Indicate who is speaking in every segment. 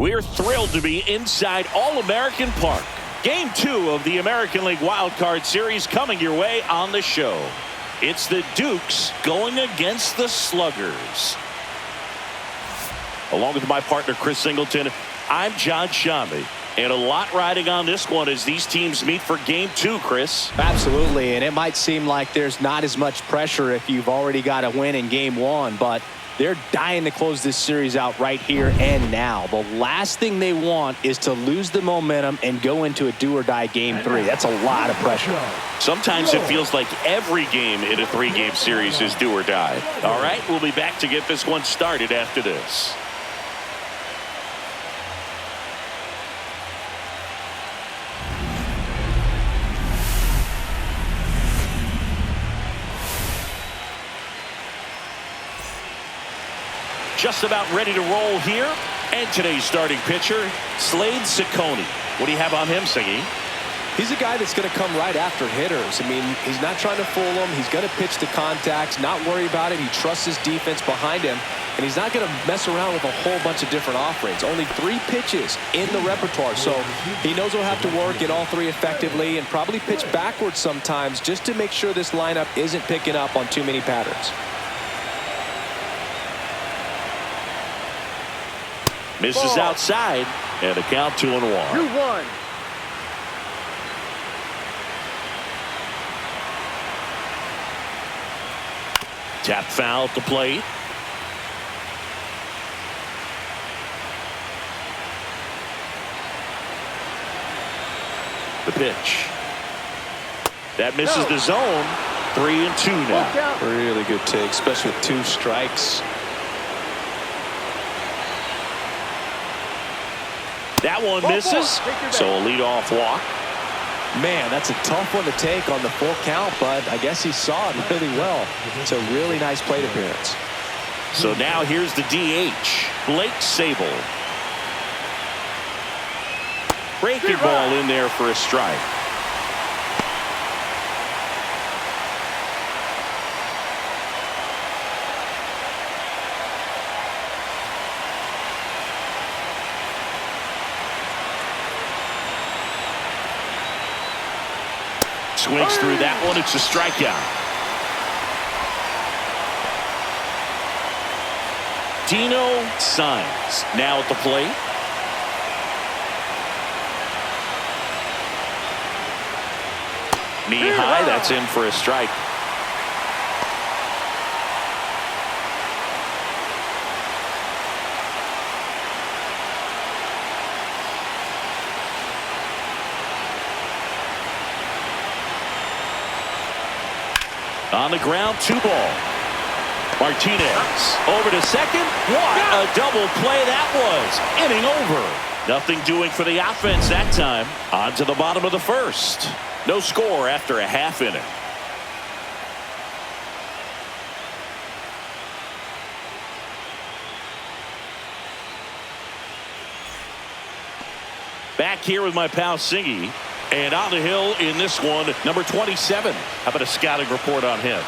Speaker 1: We're thrilled to be inside All-American Park. Game 2 of the American League Wildcard Series coming your way on the show. It's the Dukes going against the Sluggers. Along with my partner, Chris Singleton, I'm John Shambi. And a lot riding on this one as these teams meet for Game 2, Chris.
Speaker 2: Absolutely, and it might seem like there's not as much pressure if you've already got a win in Game 1, but they're dying to close this series out right here and now. The last thing they want is to lose the momentum and go into a do-or-die Game 3. That's a lot of pressure.
Speaker 1: Sometimes it feels like every game in a 3-game series is do or die. All right, we'll be back to get this one started after this. Just about ready to roll here. And today's starting pitcher, Slade Ciccone. What do you have on him, Siggy?
Speaker 3: He's a guy that's going to come right after hitters. I mean, he's not trying to fool them. He's going to pitch to contacts, not worry about it. He trusts his defense behind him. And he's not going to mess around with a whole bunch of different offerings. Only 3 pitches in the repertoire. So he knows he'll have to work at all 3 effectively and probably pitch backwards sometimes just to make sure this lineup isn't picking up on too many patterns.
Speaker 1: Misses outside, and a count 2-1.
Speaker 4: 2-1.
Speaker 1: Tap foul at the plate. The pitch. That misses the zone. 3-2 now.
Speaker 3: Really good take, especially with 2 strikes.
Speaker 1: That one misses, so a leadoff walk.
Speaker 3: Man, that's a tough one to take on the full count, but I guess he saw it really well. It's a really nice plate appearance.
Speaker 1: So now here's the DH, Blake Sable. Breaking ball in there for a strike. Swings through that one. It's a strikeout. Dino Signs now at the plate. Knee high. That's in for a strike. On the ground, 2 ball. Martinez over to second. What a double play that was. Inning over. Nothing doing for the offense that time. On to the bottom of the first. No score after a half inning. Back here with my pal Siggy. And on the hill in this one, number 27. How about a scouting report on him?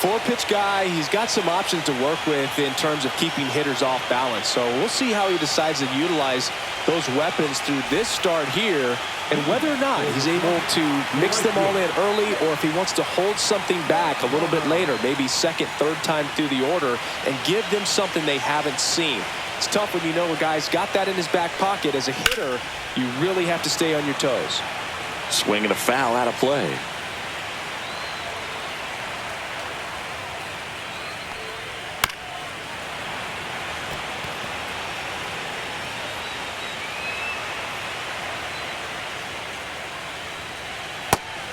Speaker 3: 4-pitch guy. He's got some options to work with in terms of keeping hitters off balance. So we'll see how he decides to utilize those weapons through this start here and whether or not he's able to mix them all in early or if he wants to hold something back a little bit later, maybe second, third time through the order and give them something they haven't seen. It's tough when you know a guy's got that in his back pocket. As a hitter, you really have to stay on your toes.
Speaker 1: Swing and a foul out of play.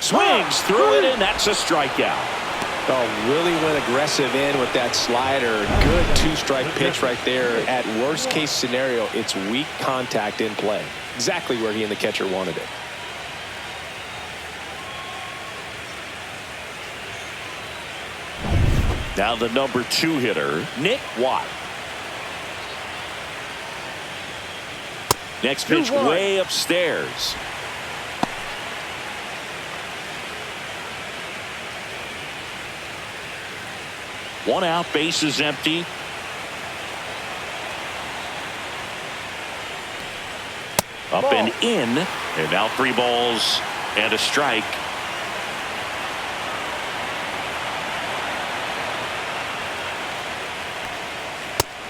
Speaker 1: Swings through it, and that's a strikeout.
Speaker 3: Oh, really went aggressive in with that slider. Good 2-strike pitch right there. At worst case scenario, it's weak contact in play. Exactly where he and the catcher wanted it.
Speaker 1: Now the number 2 hitter, Nick Watt. Next pitch way upstairs. One out, bases empty. Up and in. And now 3 balls and a strike.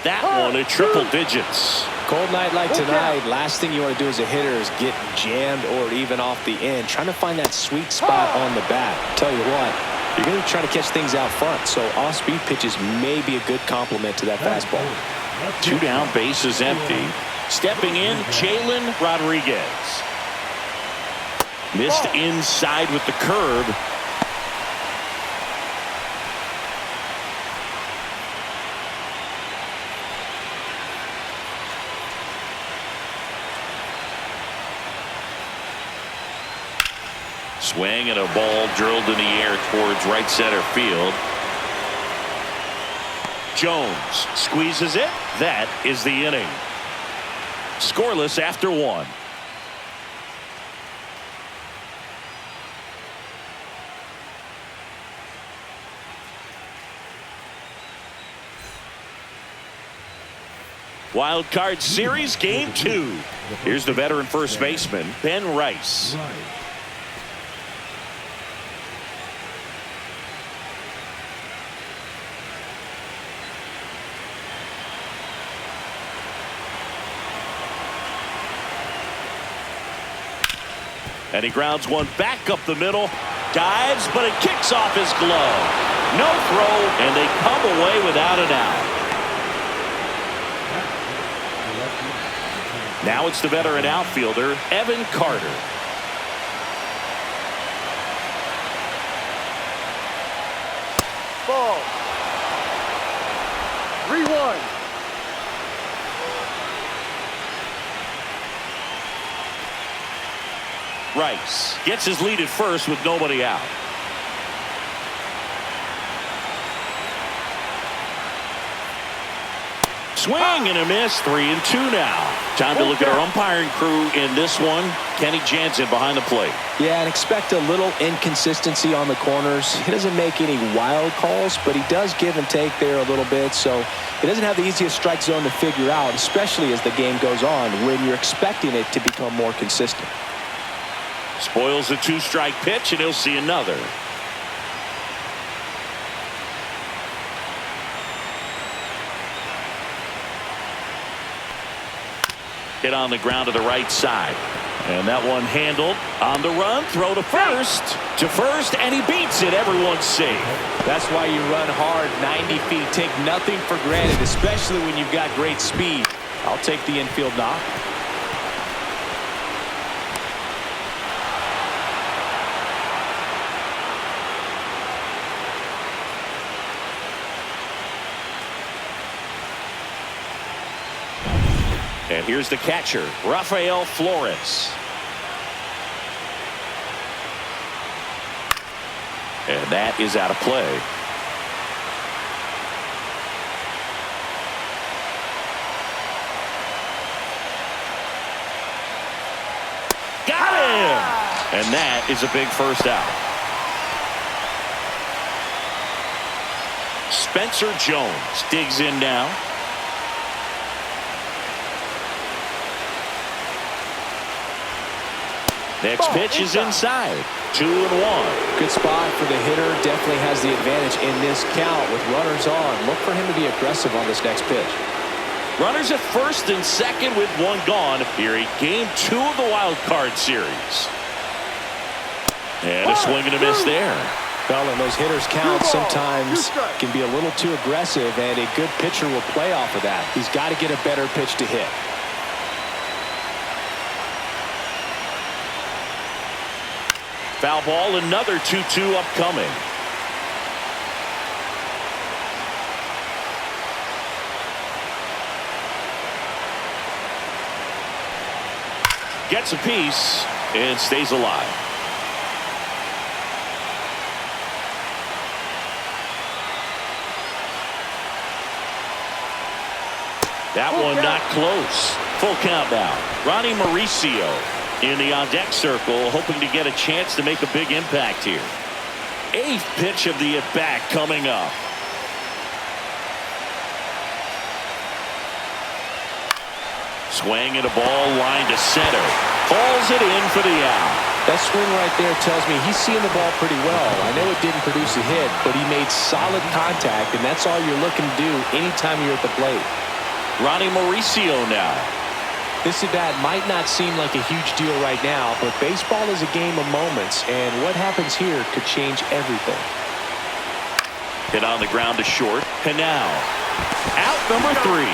Speaker 1: That one at triple digits.
Speaker 3: Cold night like tonight, last thing you want to do as a hitter is get jammed or even off the end. Trying to find that sweet spot on the bat. Tell you what, you're going to try to catch things out front, so off-speed pitches may be a good complement to that fastball.
Speaker 1: 2 down, bases empty. Stepping in, Jalen Rodriguez. Missed inside with the curve. Swing and a ball drilled in the air towards right center field. Jones squeezes it. That is the inning. Scoreless after 1. Wild card series game 2. Here's the veteran first baseman, Ben Rice. And he grounds one back up the middle. Dives, but it kicks off his glove. No throw, and they come away without an out. Now it's the veteran outfielder, Evan Carter.
Speaker 4: Ball. 3-1.
Speaker 1: Rice gets his lead at first with nobody out. Swing and a miss. 3-2 now. Time to look at our umpiring crew in this one. Kenny Jansen behind the plate.
Speaker 3: Yeah, and expect a little inconsistency on the corners. He doesn't make any wild calls, but he does give and take there a little bit. So he doesn't have the easiest strike zone to figure out, especially as the game goes on when you're expecting it to become more consistent.
Speaker 1: Spoils a 2-strike pitch, and he'll see another. Hit on the ground to the right side. And that one handled on the run. Throw to first. And he beats it. Everyone's safe.
Speaker 3: That's why you run hard 90 feet. Take nothing for granted, especially when you've got great speed. I'll take the infield knock.
Speaker 1: And here's the catcher, Rafael Flores. And that is out of play. Got him! And that is a big first out. Spencer Jones digs in now. Next pitch is inside. 2-1.
Speaker 3: Good spot for the hitter. Definitely has the advantage in this count with runners on. Look for him to be aggressive on this next pitch.
Speaker 1: Runners at first and second with one gone here in game 2 of the wild card series. And a swing and a miss there.
Speaker 3: Well, and those hitters count sometimes can be a little too aggressive, and a good pitcher will play off of that. He's got to get a better pitch to hit.
Speaker 1: Foul ball, another 2-2 upcoming. Gets a piece and stays alive. That one not close. Full count now. Ronnie Mauricio in the on-deck circle, hoping to get a chance to make a big impact here. 8th pitch of the at-bat coming up. Swing and a ball line to center. Calls it in for the out.
Speaker 3: That swing right there tells me he's seeing the ball pretty well. I know it didn't produce a hit, but he made solid contact, and that's all you're looking to do anytime you're at the plate.
Speaker 1: Ronnie Mauricio now.
Speaker 3: This at-bat might not seem like a huge deal right now, but baseball is a game of moments, and what happens here could change everything.
Speaker 1: Hit on the ground to short. Canal. Out number 3.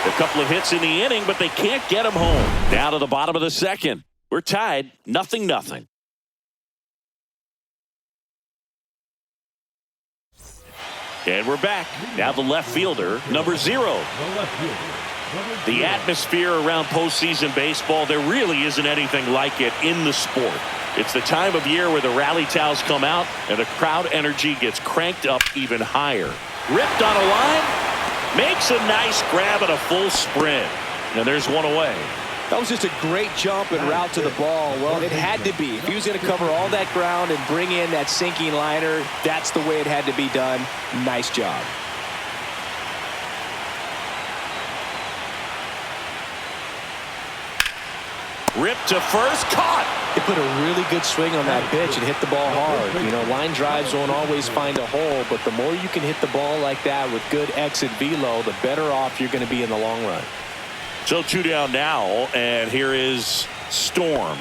Speaker 1: A couple of hits in the inning, but they can't get him home. Down to the bottom of the second. We're tied, 0-0. And we're back. Now the left fielder, number 0. The atmosphere around postseason baseball, there really isn't anything like it in the sport. It's the time of year where the rally towels come out and the crowd energy gets cranked up even higher. Ripped on a line, makes a nice grab and a full sprint. And there's one away.
Speaker 3: That was just a great jump and route to the ball. Well, it had to be. If he was going to cover all that ground and bring in that sinking liner, that's the way it had to be done. Nice job.
Speaker 1: Ripped to first, caught.
Speaker 3: He put a really good swing on that pitch and hit the ball hard. You know, line drives won't always find a hole, but the more you can hit the ball like that with good exit velo, the better off you're going to be in the long run.
Speaker 1: So 2 down now, and here is Storm.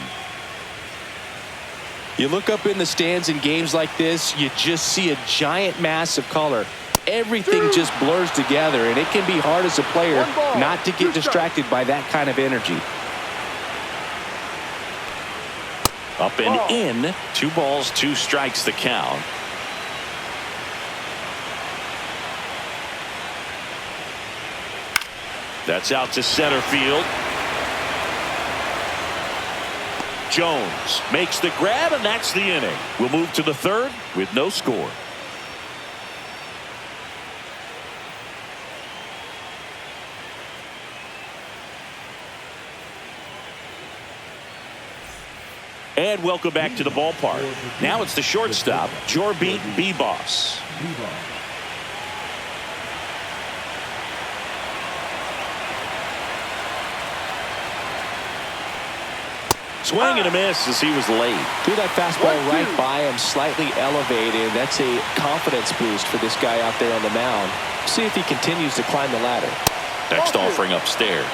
Speaker 2: You look up in the stands in games like this, you just see a giant mass of color. Everything just blurs together, and it can be hard as a player not to get distracted by that kind of energy.
Speaker 1: Up and in. 2 balls, 2 strikes the count. That's out to center field. Jones makes the grab, and that's the inning. We'll move to the 3rd with no score. And welcome back to the ballpark. Now it's the shortstop, Jorbeat Beboss. Swing and a miss as he was late.
Speaker 3: Threw that fastball right by him, slightly elevated. That's a confidence boost for this guy out there on the mound. See if he continues to climb the ladder.
Speaker 1: Next offering upstairs.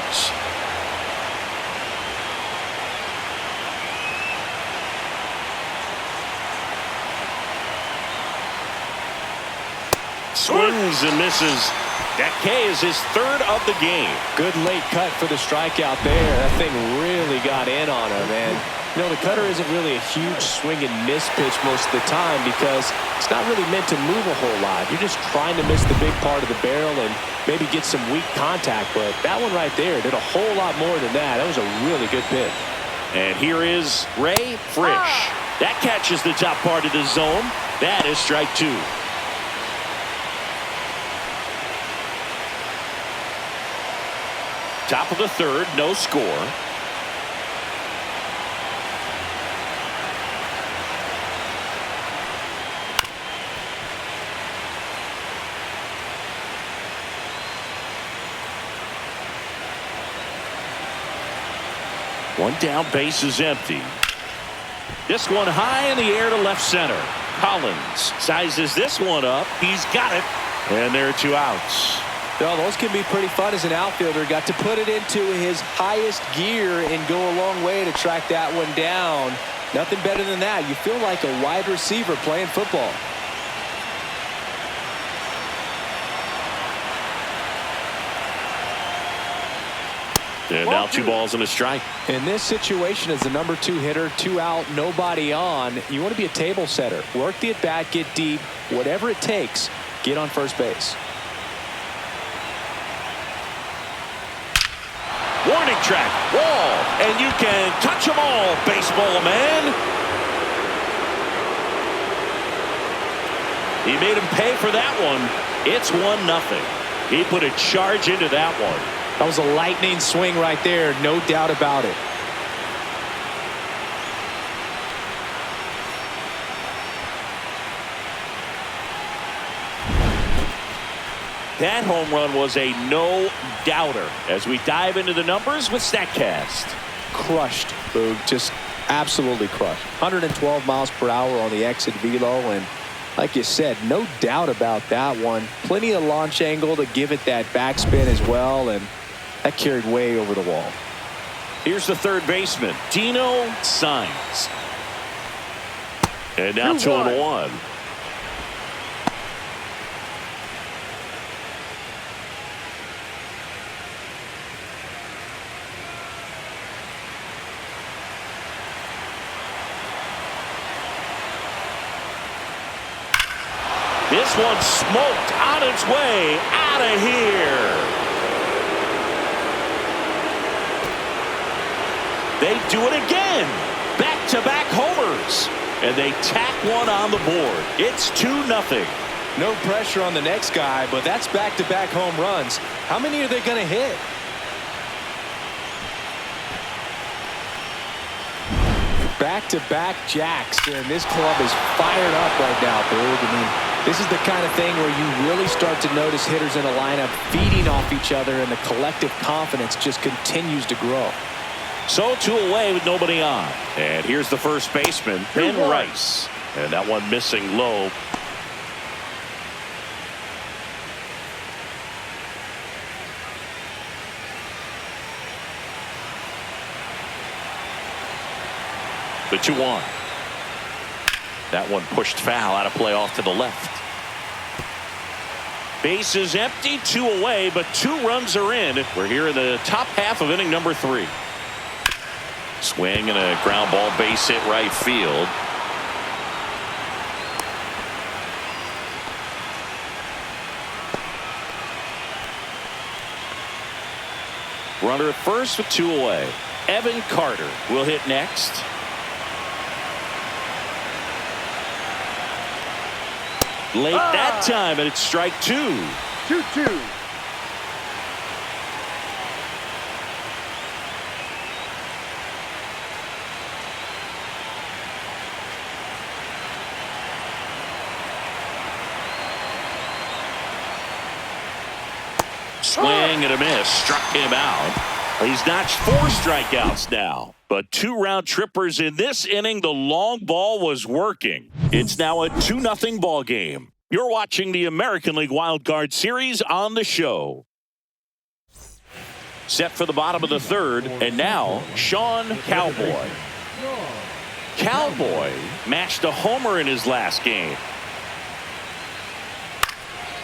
Speaker 1: Swings and misses. That K is his 3rd of the game.
Speaker 3: Good late cut for the strikeout there. That thing really got in on him, and you know, the cutter isn't really a huge swing and miss pitch most of the time because it's not really meant to move a whole lot. You're just trying to miss the big part of the barrel and maybe get some weak contact, but that one right there did a whole lot more than that. That was a really good pitch.
Speaker 1: And here is Ray Frisch. That catches the top part of the zone. That is strike 2. Top of the 3rd, no score. One down, base is empty. This one high in the air to left center. Collins sizes this one up. He's got it. And there are 2 outs.
Speaker 3: Well, those can be pretty fun as an outfielder. Got to put it into his highest gear and go a long way to track that one down. Nothing better than that. You feel like a wide receiver playing football.
Speaker 1: And now 2 balls and a strike.
Speaker 3: In this situation, as the number 2 hitter, 2 out, nobody on, you want to be a table setter. Work the at-bat, get deep, whatever it takes, get on first base.
Speaker 1: Warning track, wall, and you can touch them all, baseball man. He made him pay for that one. It's 1-0. He put a charge into that one.
Speaker 2: That was a lightning swing right there, no doubt about it.
Speaker 1: That home run was a no-doubter as we dive into the numbers with StatCast.
Speaker 2: Crushed, Boog. Just absolutely crushed. 112 miles per hour on the exit velo, and like you said, no doubt about that one. Plenty of launch angle to give it that backspin as well, and that carried way over the wall.
Speaker 1: Here's the third baseman, Dino Signs. And now 2-1. This one smoked on its way out of here. They do it again. Back-to-back homers. And they tack one on the board. It's 2-0.
Speaker 3: No pressure on the next guy, but that's back-to-back home runs. How many are they going to hit? Back-to-back jacks, and this club is fired up right now, Boog. I mean, this is the kind of thing where you really start to notice hitters in a lineup feeding off each other, and the collective confidence just continues to grow.
Speaker 1: So 2 away with nobody on. And here's the first baseman, Ben Rice. And that one missing low. The 2-1. That one pushed foul out of play off to the left. Base is empty, 2 away, but 2 runs are in. We're here in the top half of inning number 3. Swing and a ground ball, base hit right field. Runner at first with 2 away. Evan Carter will hit next. Late that time, and it's strike 2.
Speaker 4: 2-2.
Speaker 1: Swing and a miss. Struck him out. He's notched 4 strikeouts now. But 2 round trippers in this inning. The long ball was working. It's now a 2-0 ball game. You're watching the American League Wildcard Series on the show. Set for the bottom of the 3rd. And now, Sean Cowboy. Cowboy mashed a homer in his last game.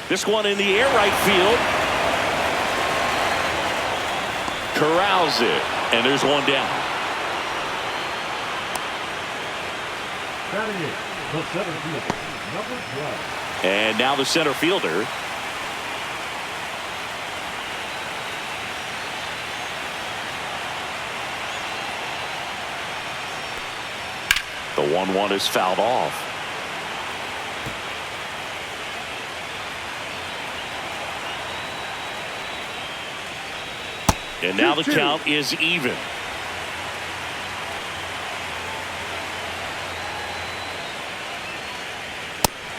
Speaker 1: This one in the air right field. Corrals it, and there's one down.
Speaker 4: Batting it, the center fielder, number 12.
Speaker 1: And now the center fielder. The 1-1 is fouled off. And now the count is even.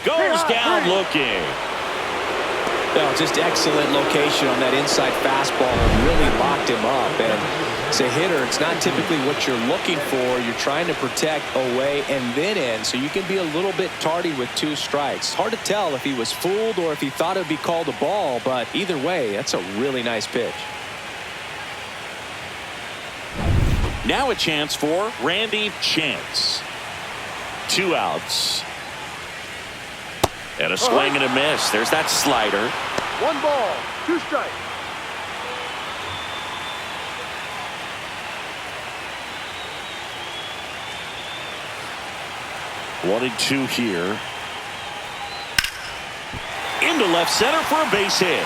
Speaker 1: Goes down looking.
Speaker 2: Well, just excellent location on that inside fastball. Really locked him up. And as a hitter, it's not typically what you're looking for. You're trying to protect away and then in, so you can be a little bit tardy with 2 strikes. Hard to tell if he was fooled or if he thought it would be called a ball, but either way, that's a really nice pitch.
Speaker 1: Now a chance for Randy Chance. 2 outs. And a swing and a miss. There's that slider.
Speaker 4: 1 ball, 2 strikes.
Speaker 1: One and 2 here. Into left center for a base hit.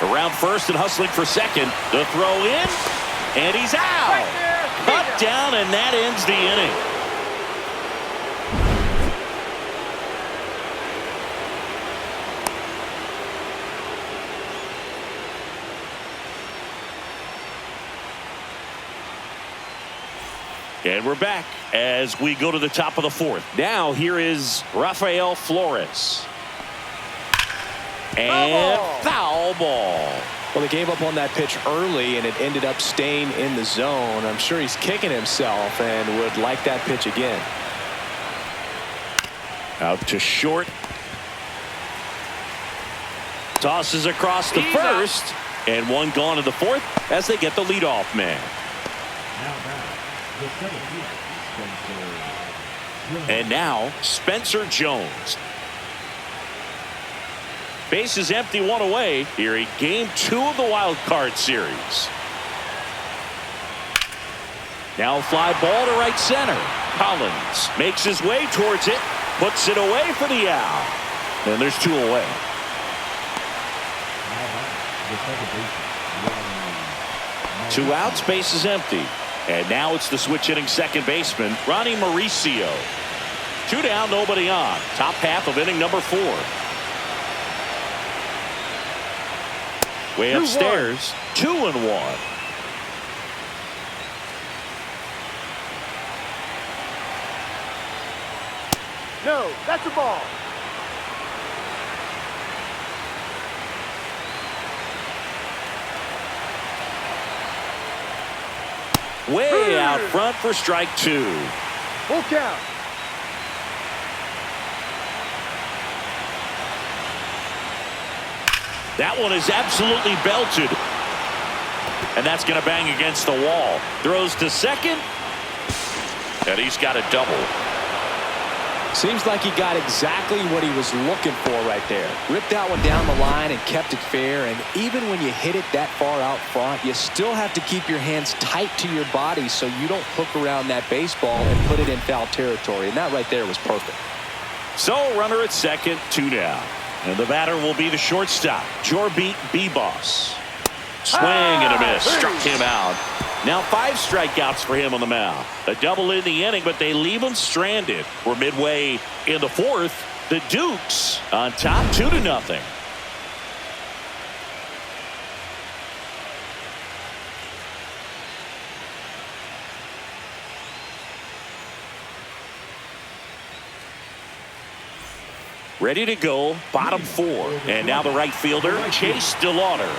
Speaker 1: Around first and hustling for second. The throw in. And he's out. Cut down, and that ends the inning. And we're back as we go to the top of the 4th. Now here is Rafael Flores. And foul ball.
Speaker 3: Well, they gave up on that pitch early, and it ended up staying in the zone. I'm sure he's kicking himself and would like that pitch again.
Speaker 1: Out to short. Tosses across the first. And one gone to the fourth as they get the leadoff man. And now Spencer Jones. Base is empty, one away here in game 2 of the wild card series. Now fly ball to right center. Collins makes his way towards it, puts it away for the out. And there's 2 away. 2 outs, base is empty. And now it's the switch hitting second baseman, Ronnie Mauricio. 2 down, nobody on. Top half of inning number 4. Way upstairs, 2-1.
Speaker 4: No, that's a ball.
Speaker 1: Way out front for strike 2.
Speaker 4: Full count.
Speaker 1: That one is absolutely belted. And that's going to bang against the wall. Throws to second. And he's got a double.
Speaker 3: Seems like he got exactly what he was looking for right there. Ripped that one down the line and kept it fair. And even when you hit it that far out front, you still have to keep your hands tight to your body so you don't hook around that baseball and put it in foul territory. And that right there was perfect.
Speaker 1: So runner at second, 2 down. And the batter will be the shortstop, Jorbit Bibas. Swing and a miss. Struck him out. Now 5 strikeouts for him on the mound. A double in the inning, but they leave him stranded. We're midway in the 4th. The Dukes on top 2-0. Ready to go, bottom 4. And now the right fielder, Chase DeLauder.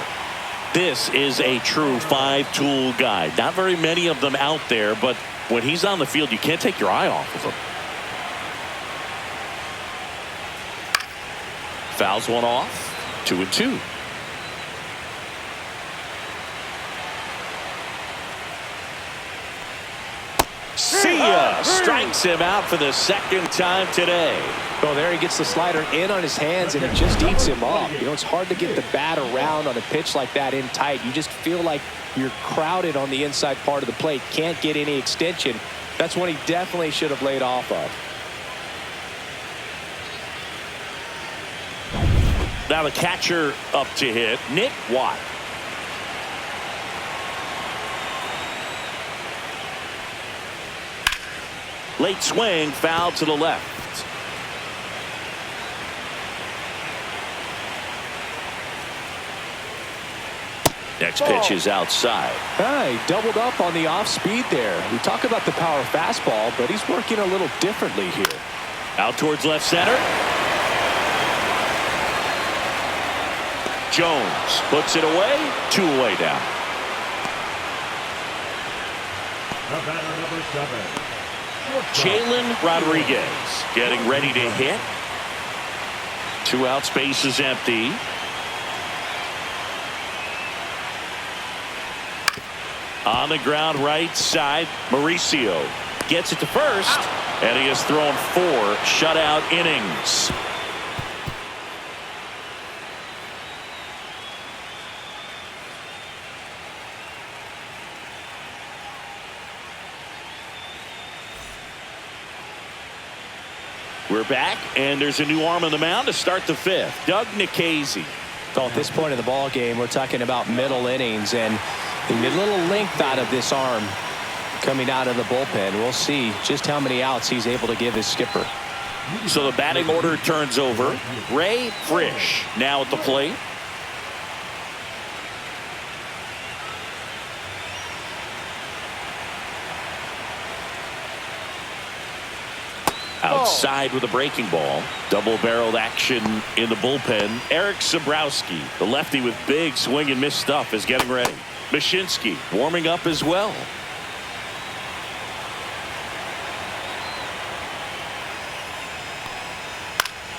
Speaker 1: This is a true 5-tool guy. Not very many of them out there, but when he's on the field, you can't take your eye off of him. Fouls one off, 2-2. See ya! Strikes him out for the 2nd time today.
Speaker 3: Oh, there he gets the slider in on his hands, and it just eats him up. You know, it's hard to get the bat around on a pitch like that in tight. You just feel like you're crowded on the inside part of the plate. Can't get any extension. That's one he definitely should have laid off of.
Speaker 1: Now the catcher up to hit, Nick Watt. Late swing, foul to the left. Next pitch is outside.
Speaker 3: He doubled up on the off speed there. We talk about the power fastball, but he's working a little differently here.
Speaker 1: Out towards left center. Jones puts it away. 2 away down.
Speaker 4: The batter number 7.
Speaker 1: Jalen Rodriguez getting ready to hit. 2 outs, base is empty. On the ground right side, Mauricio gets it to first, and he has thrown 4 shutout innings. We're back, and there's a new arm on the mound to start the 5th. Doug Nikhazy.
Speaker 3: So at this point in the ball game, we're talking about middle innings, and a little length out of this arm coming out of the bullpen. We'll see just how many outs he's able to give his skipper.
Speaker 1: So the batting order turns over. Ray Frisch now at the plate. Outside with a breaking ball. Double-barreled action in the bullpen. Eric Sabrowski, the lefty with big swing and miss stuff, is getting ready. Mashinsky warming up as well.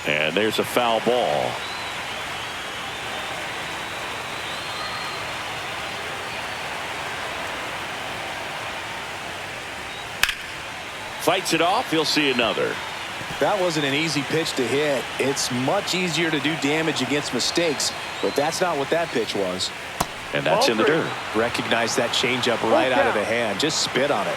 Speaker 1: And there's a foul ball. Fights it off. He'll see another.
Speaker 3: That wasn't an easy pitch to hit. It's much easier to do damage against mistakes, but that's not what that pitch was.
Speaker 1: And that's in the dirt.
Speaker 3: Recognize that changeup right out of the hand. Just spit on it.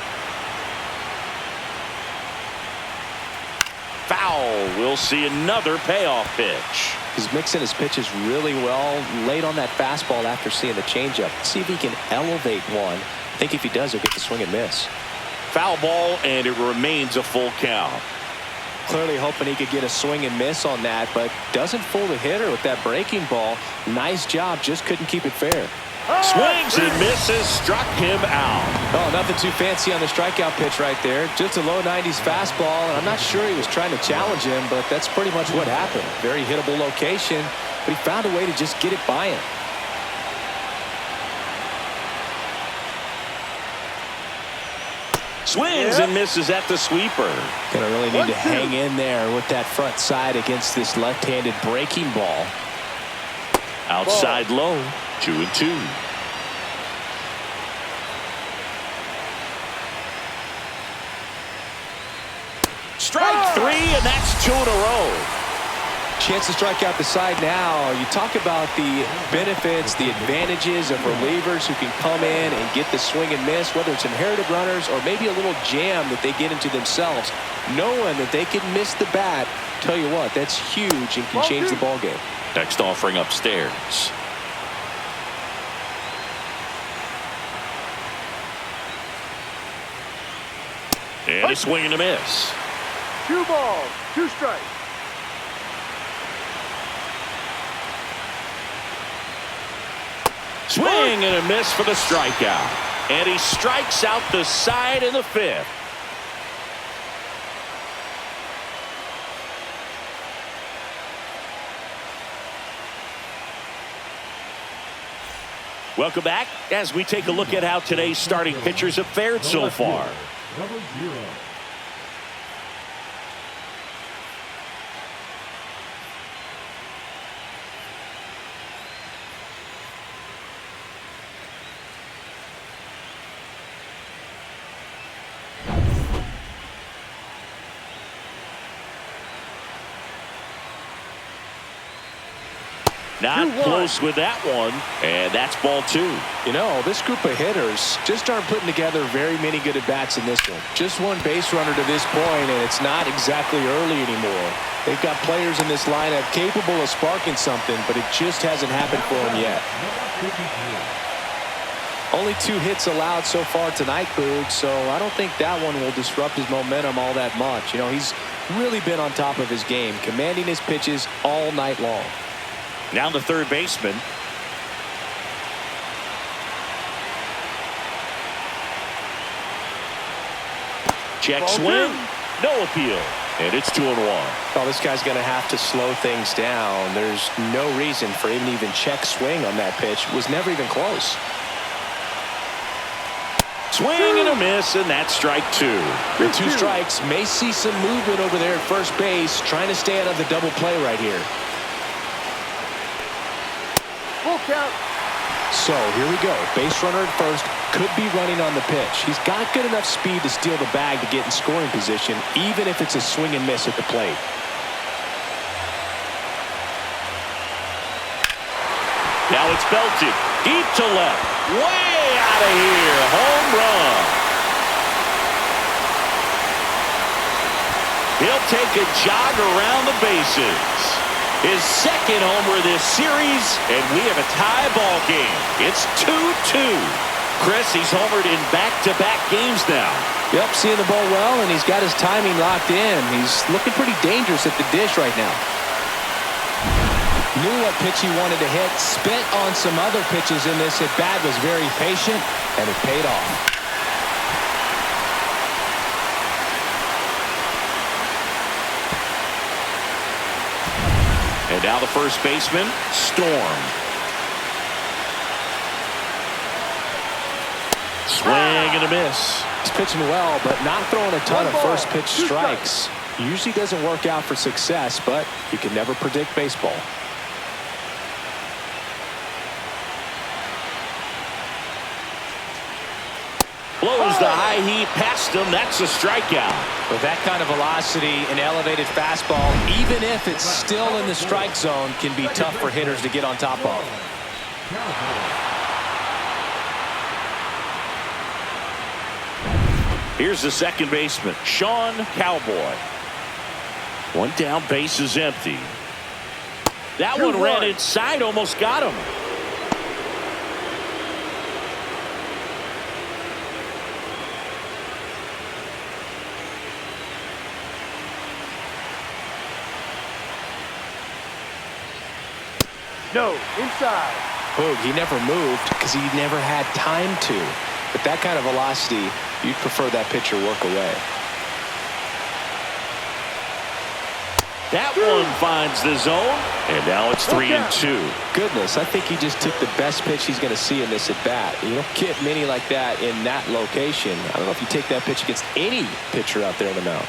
Speaker 1: Foul. We'll see another payoff pitch.
Speaker 3: He's mixing his pitches really well. Late on that fastball after seeing the changeup. See if he can elevate one. I think if he does, he'll get the swing and miss.
Speaker 1: Foul ball, and it remains a full count.
Speaker 3: Clearly hoping he could get a swing and miss on that, but doesn't fool the hitter with that breaking ball. Nice job, just couldn't keep it fair.
Speaker 1: Swings and misses, struck him out.
Speaker 3: Oh, nothing too fancy on the strikeout pitch right there. Just a low 90s fastball, and I'm not sure he was trying to challenge him, but that's pretty much what happened. Very hittable location, but he found a way to just get it by him.
Speaker 1: Swings and misses at the sweeper.
Speaker 3: Gonna really need to hang in there with that front side against this left-handed breaking ball.
Speaker 1: Outside low, 2-2. Strike three, and that's 2 in a row.
Speaker 3: Chance to strike out the side now. You talk about the benefits, the advantages of relievers who can come in and get the swing and miss, whether it's inherited runners or maybe a little jam that they get into themselves. Knowing that they can miss the bat, tell you what, that's huge and can change the ball game.
Speaker 1: Next offering upstairs. And a swing and a miss.
Speaker 4: 2 balls, 2 strikes.
Speaker 1: Swing and a miss for the strikeout. And he strikes out the side in the 5th. Welcome back as we take a look at how today's starting pitchers have fared so far.
Speaker 4: Number 0.
Speaker 1: Not close with that one, and that's ball 2.
Speaker 3: You know, this group of hitters just aren't putting together very many good at-bats in this one. Just one base runner to this point, and it's not exactly early anymore. They've got players in this lineup capable of sparking something, but it just hasn't happened for them yet. Only 2 hits allowed so far tonight, Boog, so I don't think that one will disrupt his momentum all that much. You know, he's really been on top of his game, commanding his pitches all night long.
Speaker 1: Now the third baseman. Check swing. No appeal. And it's 2-1.
Speaker 3: Oh, this guy's going to have to slow things down. There's no reason for him to even check swing on that pitch. It was never even close.
Speaker 1: Swing and a miss, and that's strike 2.
Speaker 3: The 2 strikes may see some movement over there at first base, trying to stay out of the double play right here.
Speaker 4: Full count.
Speaker 3: So here we go. Base runner at first, could be running on the pitch. He's got good enough speed to steal the bag to get in scoring position, even if it's a swing and miss at the plate.
Speaker 1: Now it's belted deep to left, way out of here. Home run. He'll take a jog around the bases. His second homer this series, and we have a tie ball game. It's 2-2. Chris, he's homered in back-to-back games now.
Speaker 3: Yep, seeing the ball well, and he's got his timing locked in. He's looking pretty dangerous at the dish right now. Knew what pitch he wanted to hit, spit on some other pitches in this at bat, was very patient, and it paid off.
Speaker 1: And now the first baseman, Storm. Swing and a miss.
Speaker 3: He's pitching well, but not throwing a ton of first pitch strikes. Usually doesn't work out for success, but you can never predict baseball.
Speaker 1: Blows the high heat past him. That's a strikeout.
Speaker 3: With that kind of velocity, an elevated fastball, even if it's still in the strike zone, can be tough for hitters to get on top of.
Speaker 1: Here's the second baseman, Sean Cowboy. One down, base is empty. That one ran inside, almost got him.
Speaker 4: No, inside.
Speaker 3: Boog, he never moved because he never had time to. With that kind of velocity, you'd prefer that pitcher work away.
Speaker 1: That one finds the zone, and now it's 3-2.
Speaker 3: Goodness, I think he just took the best pitch he's going to see in this at bat. You don't get many like that in that location. I don't know if you take that pitch against any pitcher out there in the mound.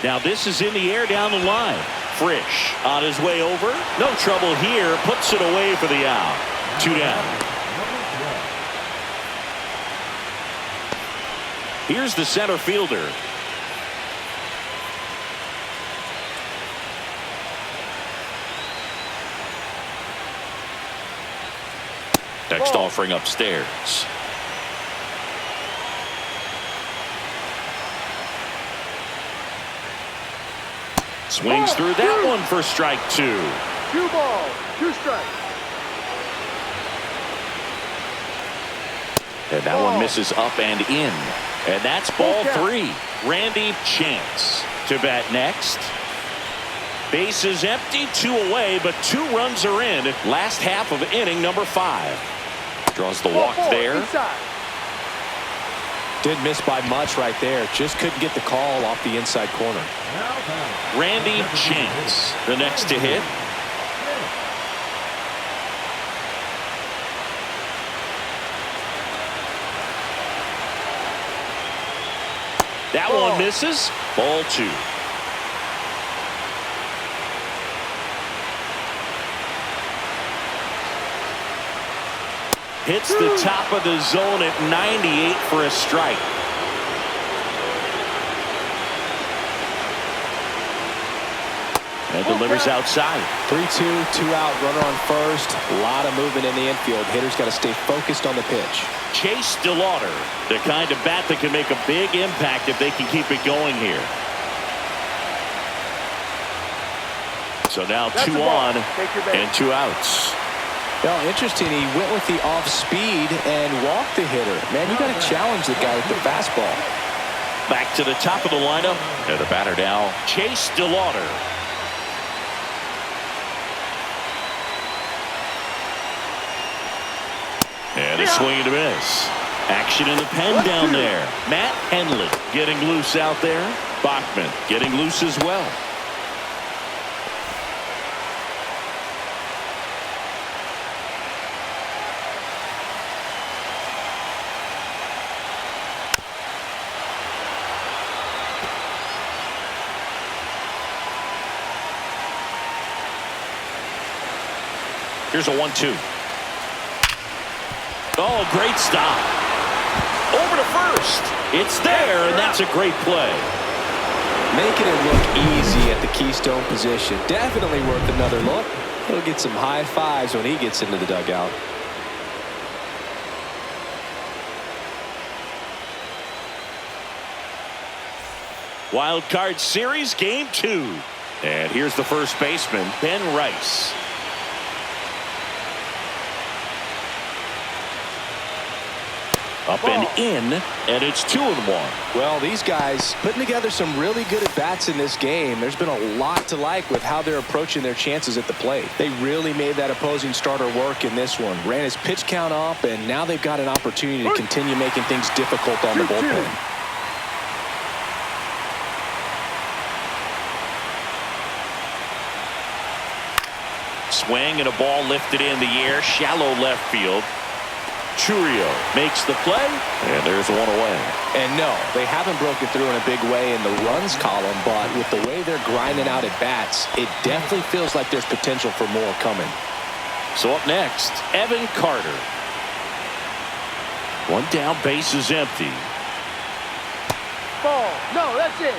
Speaker 1: Now this is in the air down the line. Frisch on his way over. No trouble here. Puts it away for the out. 2 down. Here's the center fielder. Next offering upstairs. Swings through that one for strike 2.
Speaker 4: 2 balls, 2 strikes.
Speaker 1: And that one misses up and in. And that's ball 3. Randy Chance to bat next. Base is empty, 2 away, but 2 runs are in. Last half of inning number 5. Draws the walk there.
Speaker 3: Didn't miss by much right there. Just couldn't get the call off the inside corner.
Speaker 1: Randy Chance, the next to hit. That one misses. Ball 2. Hits the top of the zone at 98 for a strike. And delivers outside.
Speaker 3: 3-2, 2 out, runner on first. A lot of movement in the infield. Hitters got to stay focused on the pitch.
Speaker 1: Chase DeLauder, the kind of bat that can make a big impact if they can keep it going here. So now 2 on and 2 outs.
Speaker 3: Well, interesting. He went with the off speed and walked the hitter. Man, you got to challenge the guy with the fastball.
Speaker 1: Back to the top of the lineup. And the batter now, Chase DeLauder. And a swing and a miss. Action in the pen down there. Matt Henley getting loose out there. Bachman getting loose as well. Here's a 1-2. Oh, great stop. Over to first. It's there, and that's a great play.
Speaker 3: Making it look easy at the Keystone position. Definitely worth another look. He'll get some high fives when he gets into the dugout.
Speaker 1: Wild Card Series Game 2. And here's the first baseman, Ben Rice. Up and in, and it's 2-1.
Speaker 3: Well, these guys putting together some really good at-bats in this game. There's been a lot to like with how they're approaching their chances at the plate. They really made that opposing starter work in this one. Ran his pitch count up, and now they've got an opportunity to continue making things difficult on the bullpen.
Speaker 1: swing and a ball lifted in the air, shallow left field. Churio makes the play, and there's one away.
Speaker 3: And no, they haven't broken through in a big way in the runs column, but with the way they're grinding out at bats, it definitely feels like there's potential for more coming.
Speaker 1: So up next, Evan Carter. One down, base is empty.
Speaker 4: Ball. No, that's it.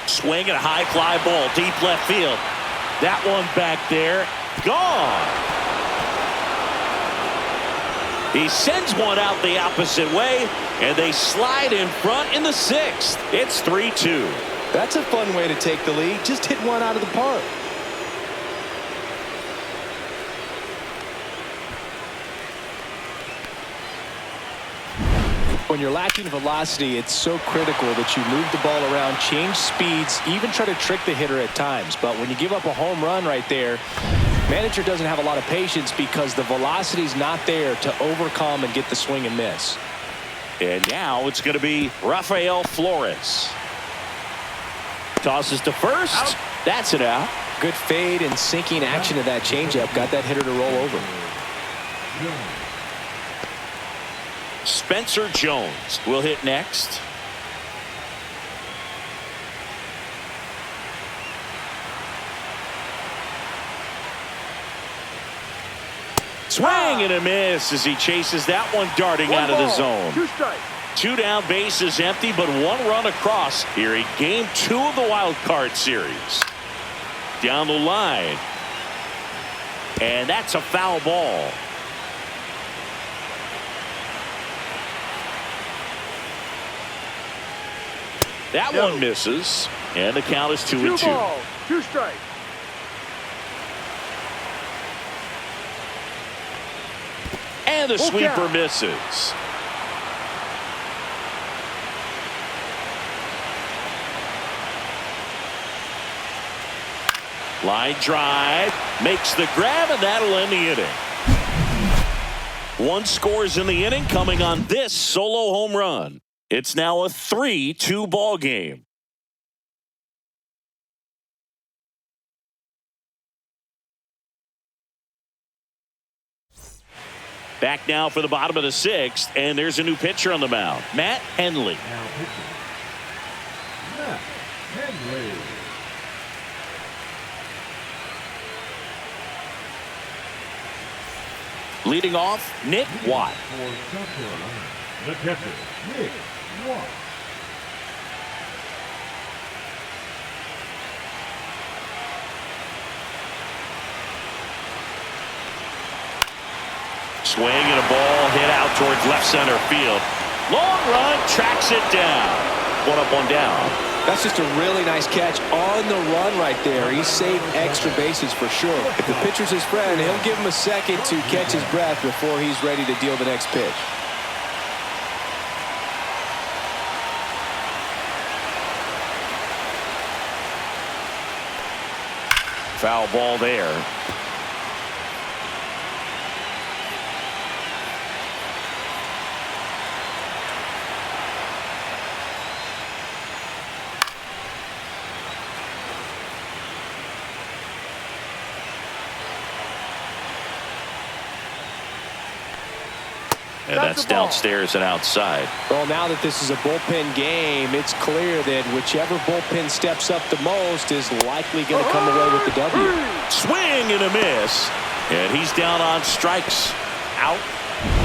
Speaker 1: Swing and a high fly ball, deep left field. That one back there, gone. He sends one out the opposite way, and they slide in front in the 6th. It's 3-2.
Speaker 3: That's a fun way to take the lead. Just hit one out of the park. When you're lacking velocity, it's so critical that you move the ball around, change speeds, even try to trick the hitter at times. But when you give up a home run right there, manager doesn't have a lot of patience because the velocity's not there to overcome and get the swing and miss.
Speaker 1: And now it's going to be Rafael Flores. Tosses to first. Out. That's it out.
Speaker 3: Good fade and sinking action of that changeup got that hitter to roll over.
Speaker 1: Spencer Jones will hit next. Swing and a miss as he chases that one darting out of the zone.
Speaker 4: 2 strikes.
Speaker 1: 2 down, base is empty, but 1 run across here in game 2 of the wild card series. Down the line. And that's a foul ball. That one misses, and the count is 2-2.
Speaker 4: 2 balls, 2 strikes.
Speaker 1: And the sweeper misses. Line drive, makes the grab, and that'll end the inning. 1 scores in the inning coming on this solo home run. It's now a 3-2 ball game. Back now for the bottom of the 6th, and there's a new pitcher on the mound, Matt Henley.
Speaker 5: Now pitching, Matt Henley.
Speaker 1: Leading off, Nick Watt.
Speaker 5: For South Carolina, the catcher, Nick Watt.
Speaker 1: Swing and a ball hit out towards left center field. Long run, tracks it down. 1 up, 1 down.
Speaker 3: That's just a really nice catch on the run right there. He saved extra bases for sure. If the pitcher's his friend, he'll give him a second to catch his breath before he's ready to deal the next pitch.
Speaker 1: Foul ball there. And that's downstairs and outside.
Speaker 3: Well, now that this is a bullpen game, it's clear that whichever bullpen steps up the most is likely going to come away with the W.
Speaker 1: Swing and a miss. And he's down on strikes. Out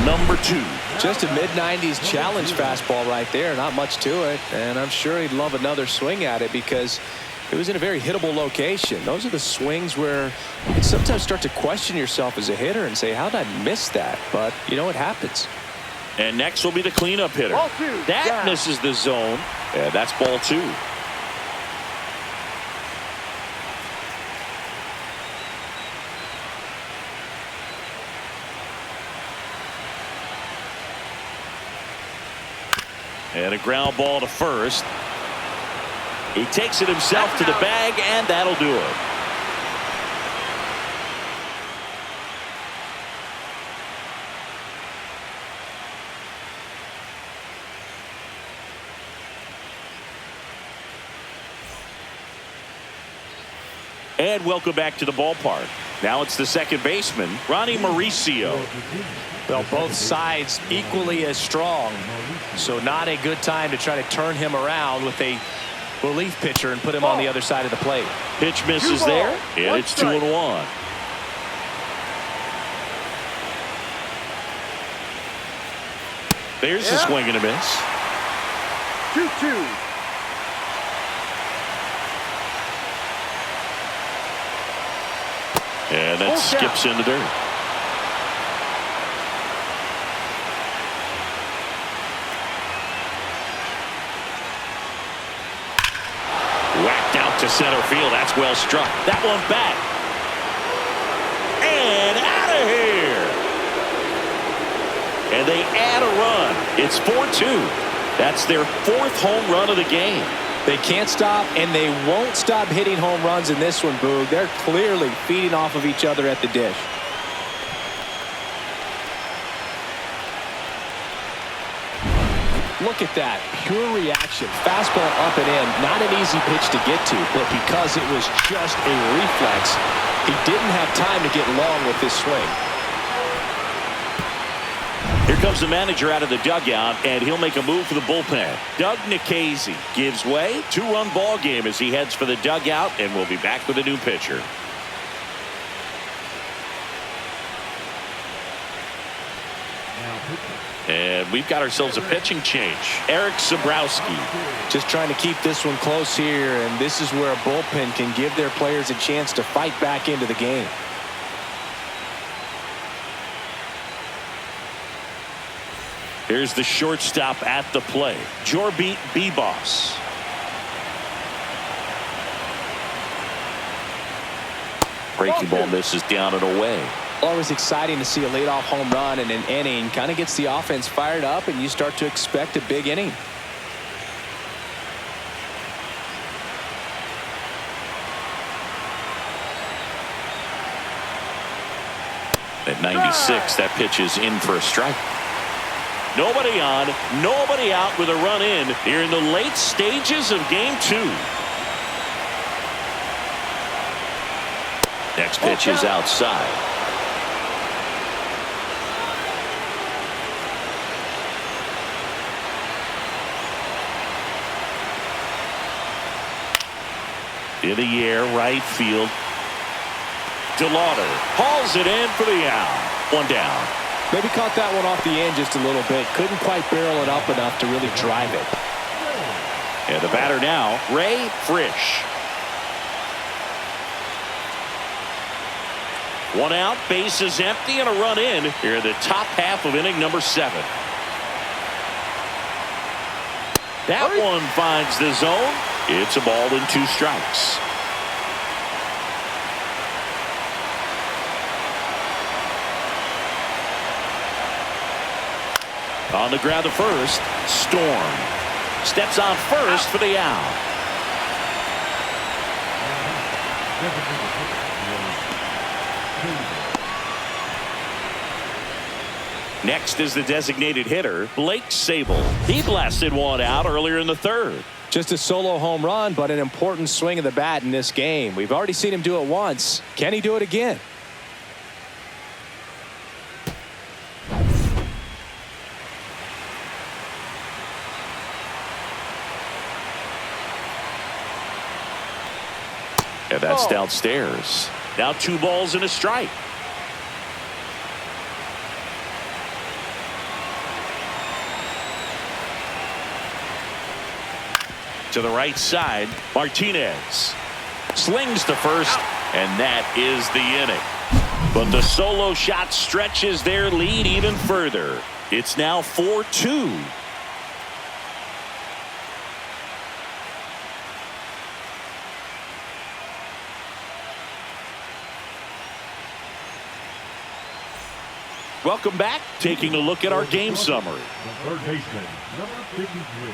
Speaker 1: number 2.
Speaker 3: Just a mid-90s challenge fastball right there. Not much to it. And I'm sure he'd love another swing at it because it was in a very hittable location. Those are the swings where you sometimes start to question yourself as a hitter and say, how did I miss that? But, you know, it happens.
Speaker 1: And next will be the cleanup hitter.
Speaker 4: Ball 2.
Speaker 1: That
Speaker 4: Down.
Speaker 1: misses the zone. And that's ball 2. And a ground ball to first. He takes it himself to the bag, and that'll do it. And welcome back to the ballpark. Now it's the second baseman, Ronnie Mauricio.
Speaker 3: Well, both sides equally as strong, so not a good time to try to turn him around with a relief pitcher and put him on the other side of the plate.
Speaker 1: Pitch misses there, and it's 2-1. There's the swing and a miss.
Speaker 4: 2-2.
Speaker 1: And that skips in the dirt. Whacked out to center field. That's well struck. That one back. And out of here. And they add a run. It's 4-2. That's their fourth home run of the game.
Speaker 3: They can't stop, and they won't stop hitting home runs in this one, Boog. They're clearly feeding off of each other at the dish. Look at that. Pure reaction. Fastball up and in. Not an easy pitch to get to, but because it was just a reflex, he didn't have time to get long with this swing.
Speaker 1: Here comes the manager out of the dugout, and he'll make a move for the bullpen. Doug Nikhazy gives way. 2-run ball game as he heads for the dugout, and we'll be back with a new pitcher. And we've got ourselves a pitching change. Eric Sabrowski.
Speaker 3: Just trying to keep this one close here, and this is where a bullpen can give their players a chance to fight back into the game.
Speaker 1: Here's the shortstop at the plate, Jorbit Bibas. Breaking ball misses down and away.
Speaker 3: Always exciting to see a leadoff home run in an inning. Kind of gets the offense fired up, and you start to expect a big inning.
Speaker 1: At 96, that pitch is in for a strike. Nobody on, nobody out with a run in here in the late stages of game 2. Next pitch is outside. In the air, right field. DeLauder hauls it in for the out. One down.
Speaker 3: Maybe caught that one off the end just a little bit. Couldn't quite barrel it up enough to really drive it.
Speaker 1: And the batter now, Ray Frisch. One out, base is empty, and a run in here in the top half of inning number 7. That one finds the zone. It's a ball and 2 strikes. On the ground to first, Storm steps on first for the out. Next is the designated hitter, Blake Sable. He blasted one out earlier in the 3rd.
Speaker 3: Just a solo home run, but an important swing of the bat in this game. We've already seen him do it once. Can he do it again?
Speaker 1: And that's downstairs. Now 2 balls and a strike. To the right side, Martinez slings to first, and that is the inning. But the solo shot stretches their lead even further. It's now 4-2. Welcome back. Taking a look at our game summary.
Speaker 5: The third baseman, number 53.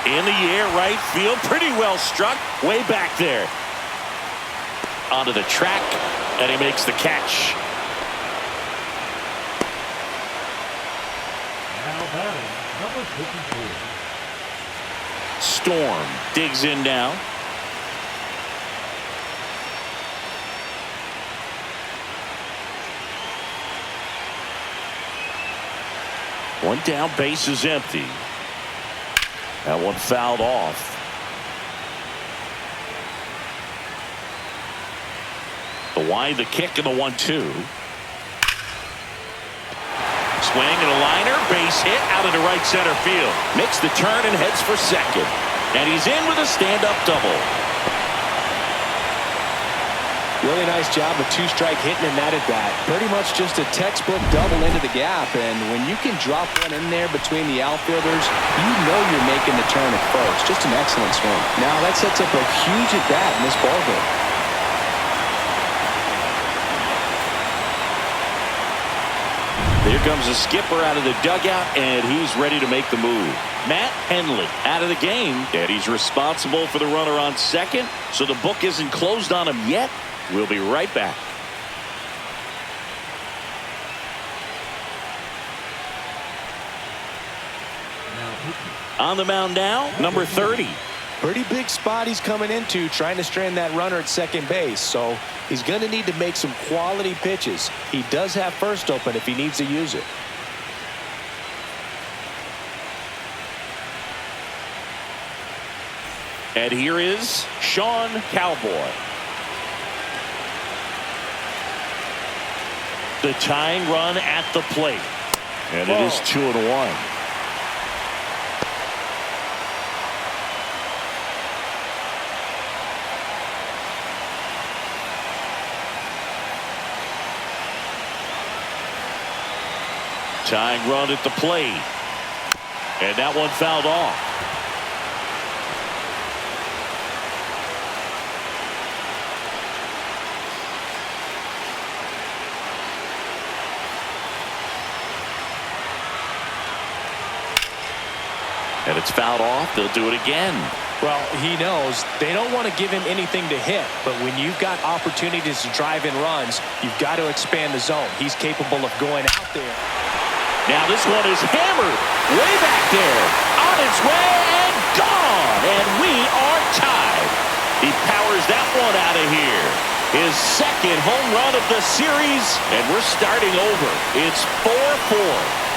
Speaker 1: In the air, right field. Pretty well struck. Way back there. Onto the track, and he makes the catch.
Speaker 5: Now batting, number 54.
Speaker 1: Storm digs in now. One down, base is empty. That one fouled off. The wind, the kick, and the 1-2. Swing and a liner, base hit out into right center field. Makes the turn and heads for second. And he's in with a stand-up double.
Speaker 3: Really nice job of two-strike hitting in that at bat. Pretty much just a textbook double into the gap, and when you can drop one in there between the outfielders, you know you're making the turn at first. Just an excellent swing. Now that sets up a huge at bat in this ballgame.
Speaker 1: Here comes the skipper out of the dugout, and he's ready to make the move. Matt Henley out of the game, and he's responsible for the runner on second, so the book isn't closed on him yet. We'll be right back. On the mound now, number 30.
Speaker 3: Pretty big spot he's coming into, trying to strand that runner at second base. So he's going to need to make some quality pitches. He does have first open if he needs to use it.
Speaker 1: And here is Sean Cowboy. The tying run at the plate. And it is 2-1. Tying run at the plate. And that one fouled off. And it's fouled off. They'll do it again.
Speaker 3: Well, he knows they don't want to give him anything to hit, but when you've got opportunities to drive in runs, you've got to expand the zone. He's capable of going out there.
Speaker 1: Now this one is hammered way back there, on its way and gone, and we are tied. He powers that one out of here. His second home run of the series, and we're starting over. It's 4-4.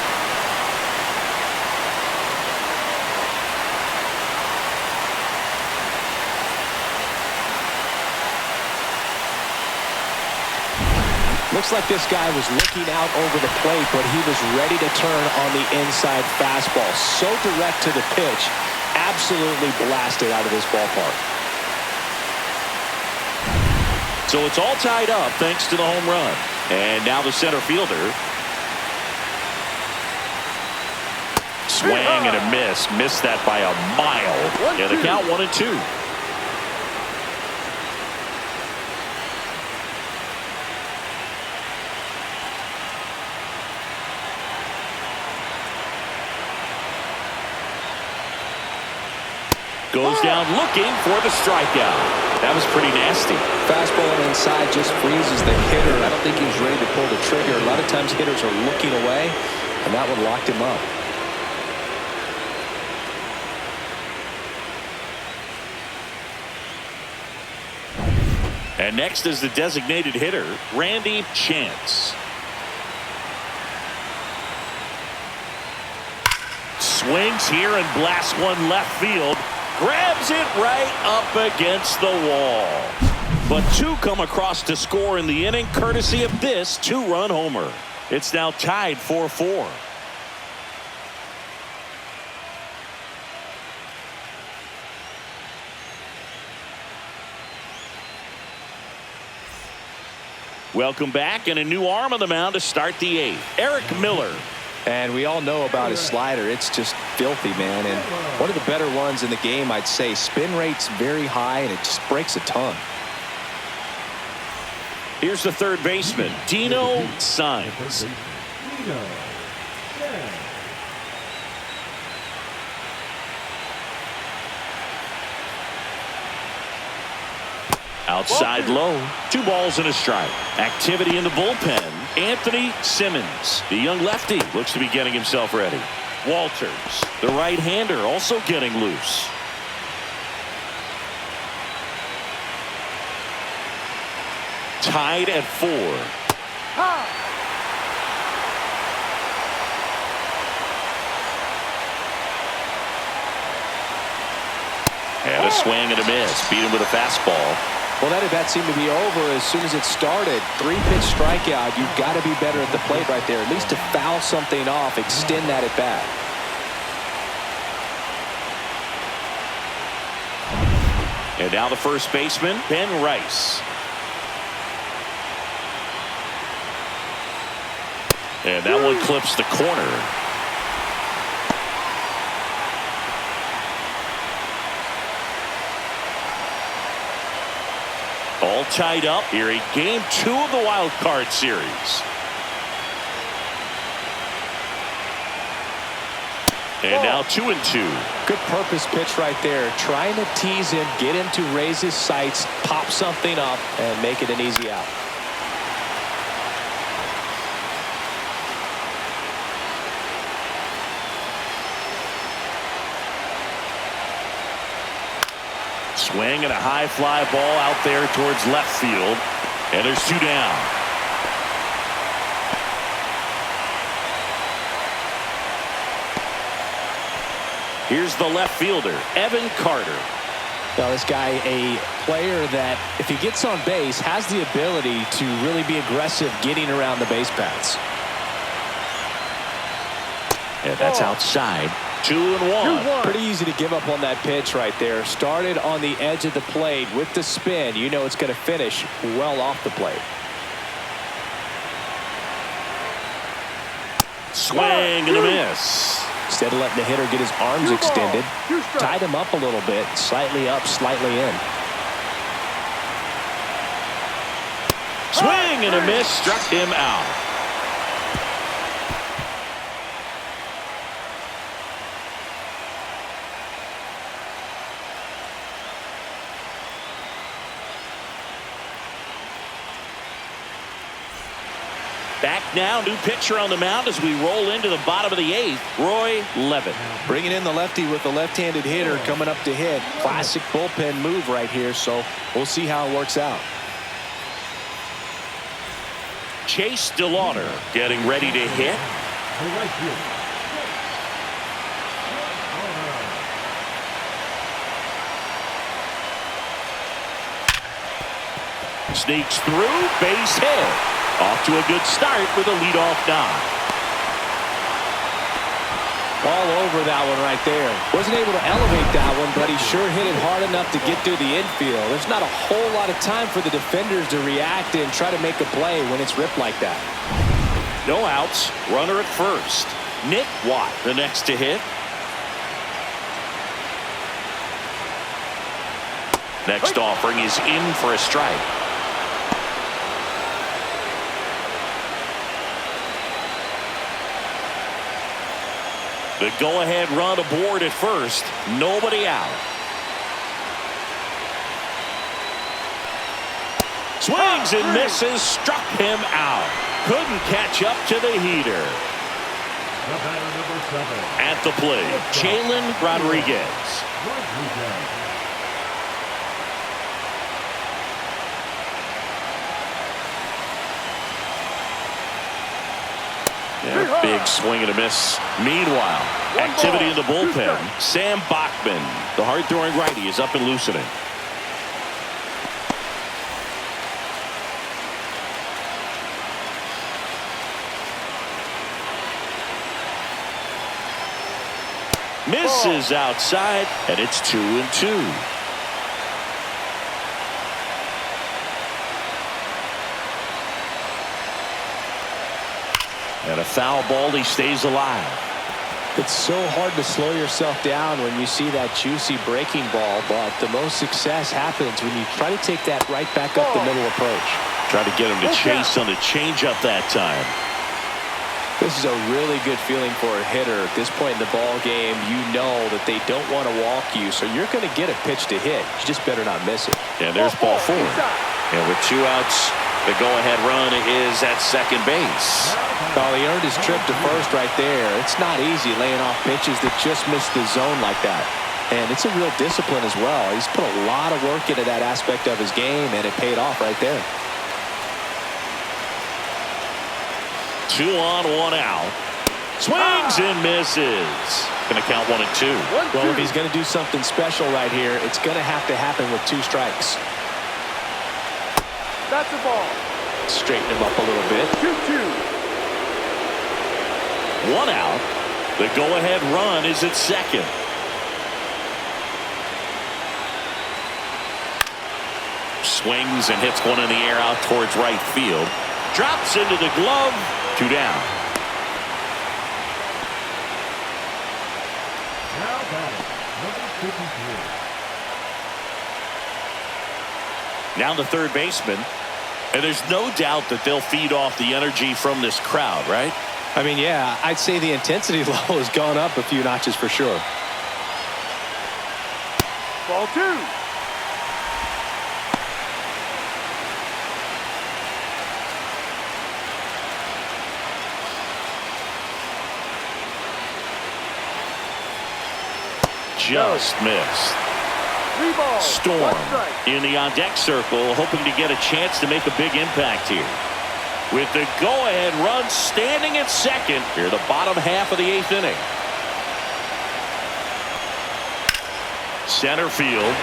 Speaker 3: Looks like this guy was looking out over the plate, but he was ready to turn on the inside fastball. So direct to the pitch. Absolutely blasted out of this ballpark.
Speaker 1: So it's all tied up thanks to the home run. And now the center fielder. Swing and a miss. Missed that by a mile. And the count 1-2. Goes down looking for the strikeout. That was pretty nasty.
Speaker 3: Fastball inside just freezes the hitter. I don't think he was ready to pull the trigger. A lot of times hitters are looking away, and that one locked him up.
Speaker 1: And next is the designated hitter, Randy Chance. Swings here and blasts one left field. Grabs it right up against the wall. But two come across to score in the inning, courtesy of this two-run homer. It's now tied 4-4. Welcome back, and a new arm on the mound to start the eighth. Eric Miller.
Speaker 3: And we all know about his slider. It's just filthy, man. And one of the better ones in the game, I'd say. Spin rate's very high, and it just breaks a ton.
Speaker 1: Here's the third baseman, Dino Signs. Outside low. 2 balls and a strike. Activity in the bullpen. Anthony Simmons, the young lefty, looks to be getting himself ready. Walters, the right-hander, also getting loose. Tied at 4. And a swing and a miss. Beat him with a fastball.
Speaker 3: Well, that at bat seemed to be over as soon as it started. 3-pitch strikeout. You've got to be better at the plate right there. At least to foul something off, extend that at bat.
Speaker 1: And now the first baseman, Ben Rice. And that one clips the corner. All tied up here in Game 2 of the Wild Card series. And now 2-2.
Speaker 3: Good purpose pitch right there. Trying to tease him, get him to raise his sights, pop something up, and make it an easy out.
Speaker 1: Swing and a high fly ball out there towards left field. And there's 2 down. Here's the left fielder, Evan Carter.
Speaker 3: Now this guy, a player that if he gets on base has the ability to really be aggressive getting around the base paths.
Speaker 1: And that's outside. 2-1.
Speaker 3: Pretty easy to give up on that pitch right there. Started on the edge of the plate with the spin. You know it's going to finish well off the plate.
Speaker 1: Swing and a miss.
Speaker 3: Instead of letting the hitter get his arms extended, tied him up a little bit, slightly up, slightly in.
Speaker 1: Swing and a miss, struck him out. Back now, new pitcher on the mound as we roll into the bottom of the 8th, Roy Levitt.
Speaker 3: Bringing in the lefty with the left-handed hitter coming up to hit. Classic bullpen move right here, so we'll see how it works out.
Speaker 1: Chase DeLauner getting ready to hit. Sneaks through, base hit. Off to a good start with a leadoff knock.
Speaker 3: All over that one right there. Wasn't able to elevate that one, but he sure hit it hard enough to get through the infield. There's not a whole lot of time for the defenders to react and try to make a play when it's ripped like that.
Speaker 1: No outs. Runner at first. Nick Watt, the next to hit. Next offering is in for a strike. The go-ahead run aboard at first. Nobody out. Swings and misses. Struck him out. Couldn't catch up to the heater.
Speaker 5: The batter, number 7.
Speaker 1: At the plate, Jalen Rodriguez. Yeah, big swing and a miss. Meanwhile, activity in the bullpen. Sam Bachman, the hard-throwing righty, is up and loosening. Misses outside, and it's 2-2. And a foul ball, he stays alive.
Speaker 3: It's so hard to slow yourself down when you see that juicy breaking ball, but the most success happens when you try to take that right back up the middle approach.
Speaker 1: Try to get him to chase on the changeup that time.
Speaker 3: This is a really good feeling for a hitter. At this point in the ball game, you know that they don't want to walk you, so you're going to get a pitch to hit. You just better not miss it.
Speaker 1: And there's ball 4. And with 2 outs, the go-ahead run is at second base.
Speaker 3: Oh, he earned his trip to first right there. It's not easy laying off pitches that just miss the zone like that. And it's a real discipline as well. He's put a lot of work into that aspect of his game, and it paid off right there.
Speaker 1: 2 on, 1 out. Swings and misses. Going to count 1 and 2.
Speaker 3: Well, if he's going to do something special right here, it's going to have to happen with 2 strikes.
Speaker 4: That's a ball.
Speaker 3: Straighten him up a little bit.
Speaker 4: 2-2.
Speaker 1: 1 out. The go-ahead run is at second. Swings and hits one in the air out towards right field. Drops into the glove. 2 down.
Speaker 5: Now batting, number 53.
Speaker 1: Now the third baseman. And there's no doubt that they'll feed off the energy from this crowd, right?
Speaker 3: I mean, yeah, I'd say the intensity level has gone up a few notches for sure.
Speaker 4: Ball 2.
Speaker 1: Just missed.
Speaker 4: 3 balls.
Speaker 1: Storm
Speaker 4: 1 strike.
Speaker 1: in the on-deck circle, hoping to get a chance to make a big impact here. With the go-ahead run standing at second here, the bottom half of the 8th inning. Center field.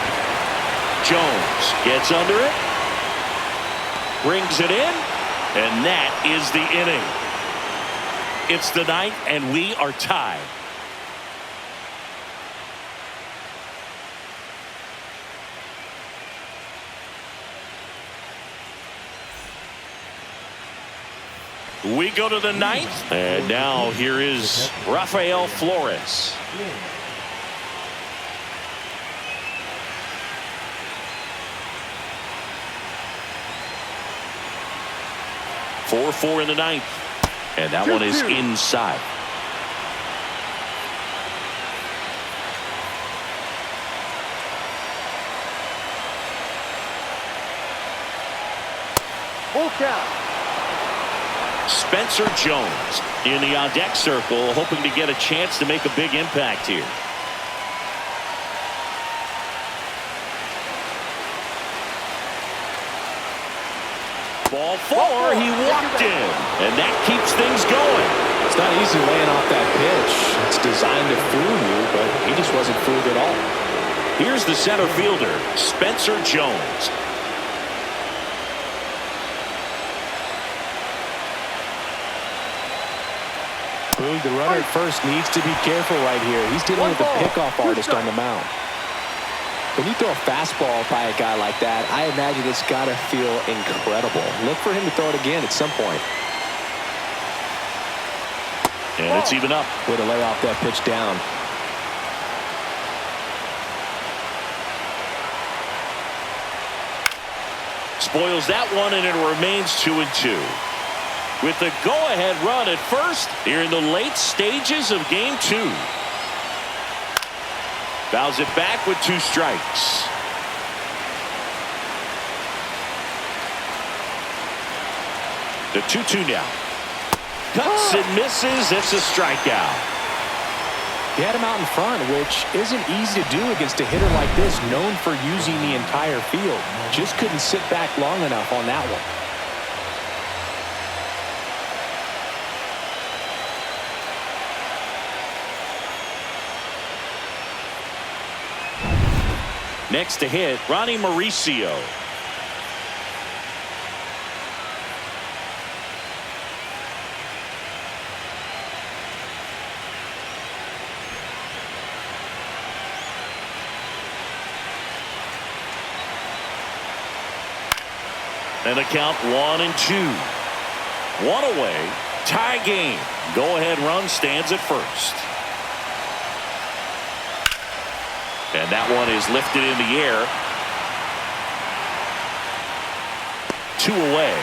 Speaker 1: Jones gets under it. Brings it in. And that is the inning. It's the 9th, and we are tied. We go to the 9th, and now here is Rafael Flores. Four in the 9th, and that one is inside.
Speaker 4: Full count.
Speaker 1: Spencer Jones in the on-deck circle, hoping to get a chance to make a big impact here. Ball 4, he walked in, and that keeps things going.
Speaker 3: It's not easy laying off that pitch. It's designed to fool you, but he just wasn't fooled at all.
Speaker 1: Here's the center fielder, Spencer Jones.
Speaker 3: The runner at first needs to be careful right here. He's dealing with the pickoff artist on the mound. When you throw a fastball by a guy like that, I imagine it's got to feel incredible. Look for him to throw it again at some point.
Speaker 1: And it's even up.
Speaker 3: Way to lay off that pitch down.
Speaker 1: Spoils that one, and it remains 2-2. With the go-ahead run at first here in the late stages of game 2. Fouls it back with 2 strikes. The 2-2 now. Cuts and misses. It's a strikeout.
Speaker 3: He had him out in front, which isn't easy to do against a hitter like this, known for using the entire field. Just couldn't sit back long enough on that one.
Speaker 1: Next to hit, Ronnie Mauricio. And a count 1-2. 1 away. Tie game. Go ahead run stands at first. And that one is lifted in the air. 2 away.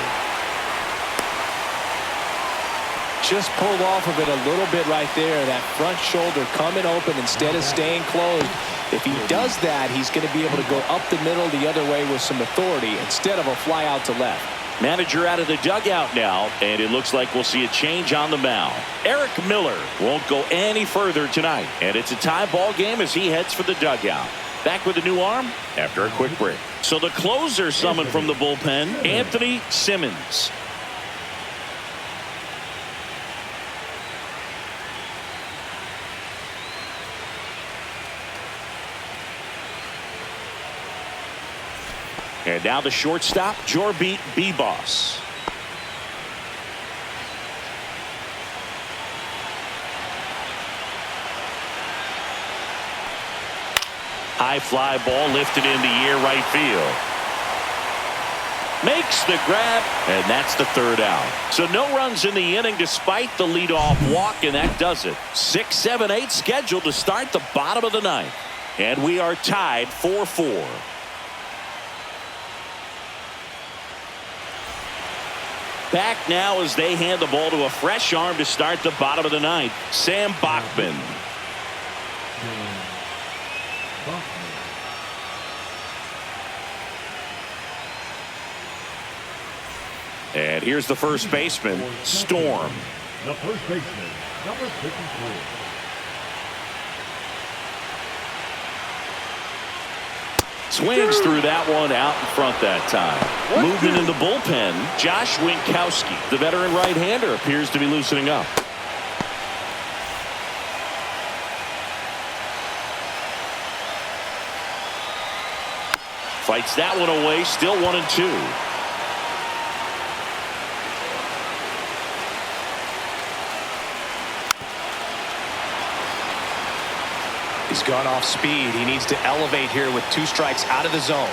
Speaker 3: just pulled off of it a little bit right there. That front shoulder coming open instead of staying closed. If he does that, he's going to be able to go up the middle the other way with some authority instead of a fly out to left.
Speaker 1: Manager out of the dugout now, and it looks like we'll see a change on the mound. Eric Miller won't go any further tonight, and it's a tie ball game as he heads for the dugout. Back with a new arm after a quick break. So the closer summoned from the bullpen, Anthony Simmons. And now the shortstop, Jorbit Bibas. High fly ball lifted in the air right field. Makes the grab, and that's the third out. So no runs in the inning despite the leadoff walk, and that does it. 6, 7, 8 scheduled to start the bottom of the ninth. And we are tied 4-4. Back now as they hand the ball to a fresh arm to start the bottom of the ninth, Sam Bachman. And here's the first baseman, Storm.
Speaker 5: The first baseman, number 54.
Speaker 1: Swings through that one out in front that time. Movement in the bullpen, Josh Winkowski. The veteran right-hander appears to be loosening up. Fights that one away, still 1-2.
Speaker 2: He's gone off speed. He needs to elevate here with 2 strikes out of the zone.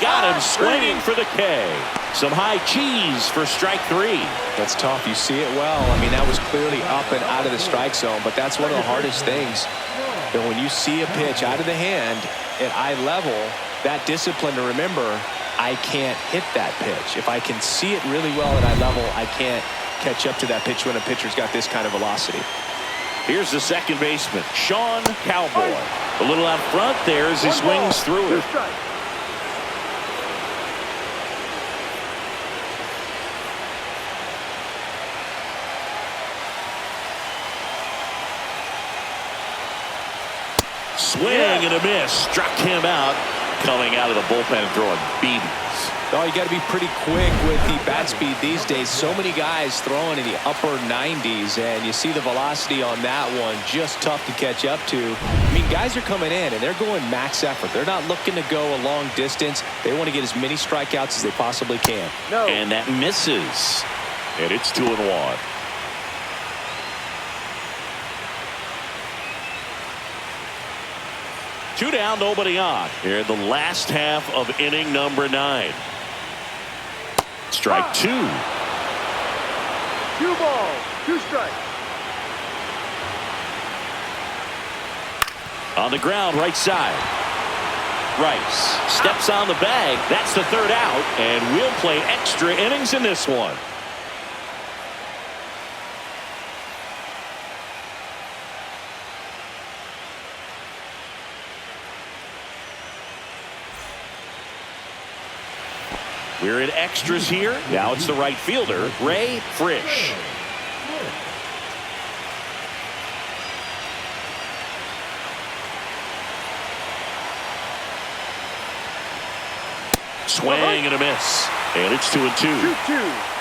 Speaker 1: Got him swinging for the K. Some high cheese for strike 3.
Speaker 3: That's tough. You see it well. I mean, that was clearly up and out of the strike zone, but that's one of the hardest things. And when you see a pitch out of the hand at eye level, that discipline to remember, I can't hit that pitch. If I can see it really well at eye level, I can't catch up to that pitch when a pitcher's got this kind of velocity.
Speaker 1: Here's the second baseman, Sean Cowboy. A little out front there as he swings through it. Swing and a miss. Struck him out. Coming out of the bullpen and throwing BBs.
Speaker 3: Oh, you got to be pretty quick with the bat speed these days. So many guys throwing in the upper 90s, and you see the velocity on that one. Just tough to catch up to. I mean, guys are coming in, and they're going max effort. They're not looking to go a long distance. They want to get as many strikeouts as they possibly can.
Speaker 1: And that misses. And it's 2-1. Two down, nobody on. Here in the last half of inning number 9. Strike 2.
Speaker 4: 2 balls, 2 strikes.
Speaker 1: On the ground, right side. Rice steps on the bag. That's the third out, and we'll play extra innings in this one. We're in extras here. Now it's the right fielder, Ray Frisch. Swing and a miss. And it's 2-2.
Speaker 4: 2-2.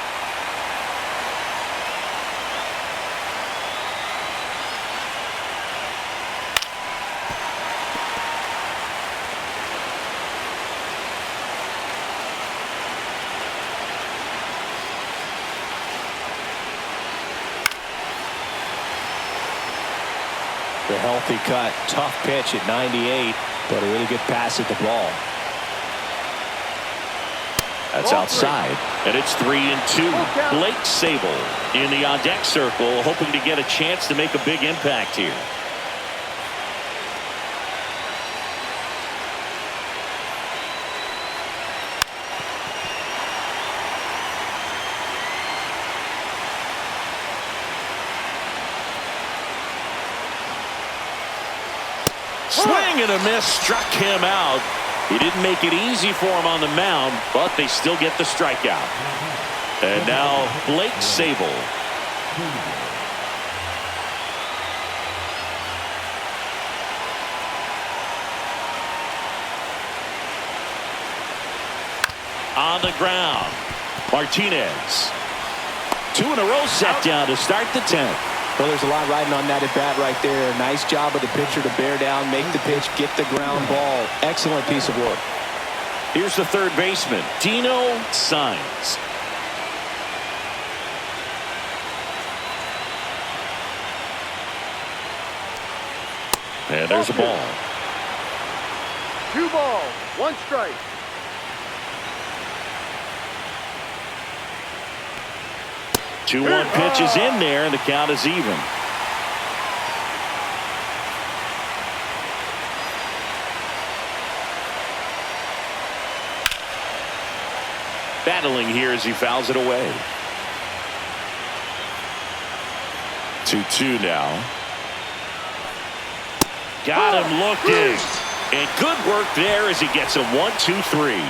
Speaker 3: The healthy cut, tough pitch at 98, but a really good pass at the ball.
Speaker 1: That's outside, and it's 3-2. Blake Sable in the on-deck circle, hoping to get a chance to make a big impact here. Swing and a miss struck him out. He didn't make it easy for him on the mound, but they still get the strikeout. And now Blake Sable. On the ground, Martinez. 2 in a row set down to start the 10th.
Speaker 2: Well, there's a lot riding on that at bat right there. Nice job of the pitcher to bear down, make the pitch, get the ground ball. Excellent piece of work.
Speaker 1: Here's the third baseman, Dino Signs. And there's a ball.
Speaker 4: 2 balls, 1 strike.
Speaker 1: Two 1 pitch is in there, and the count is even. Battling here as he fouls it away. 2-2 now. Got him looking. And good work there as he gets a 1-2-3.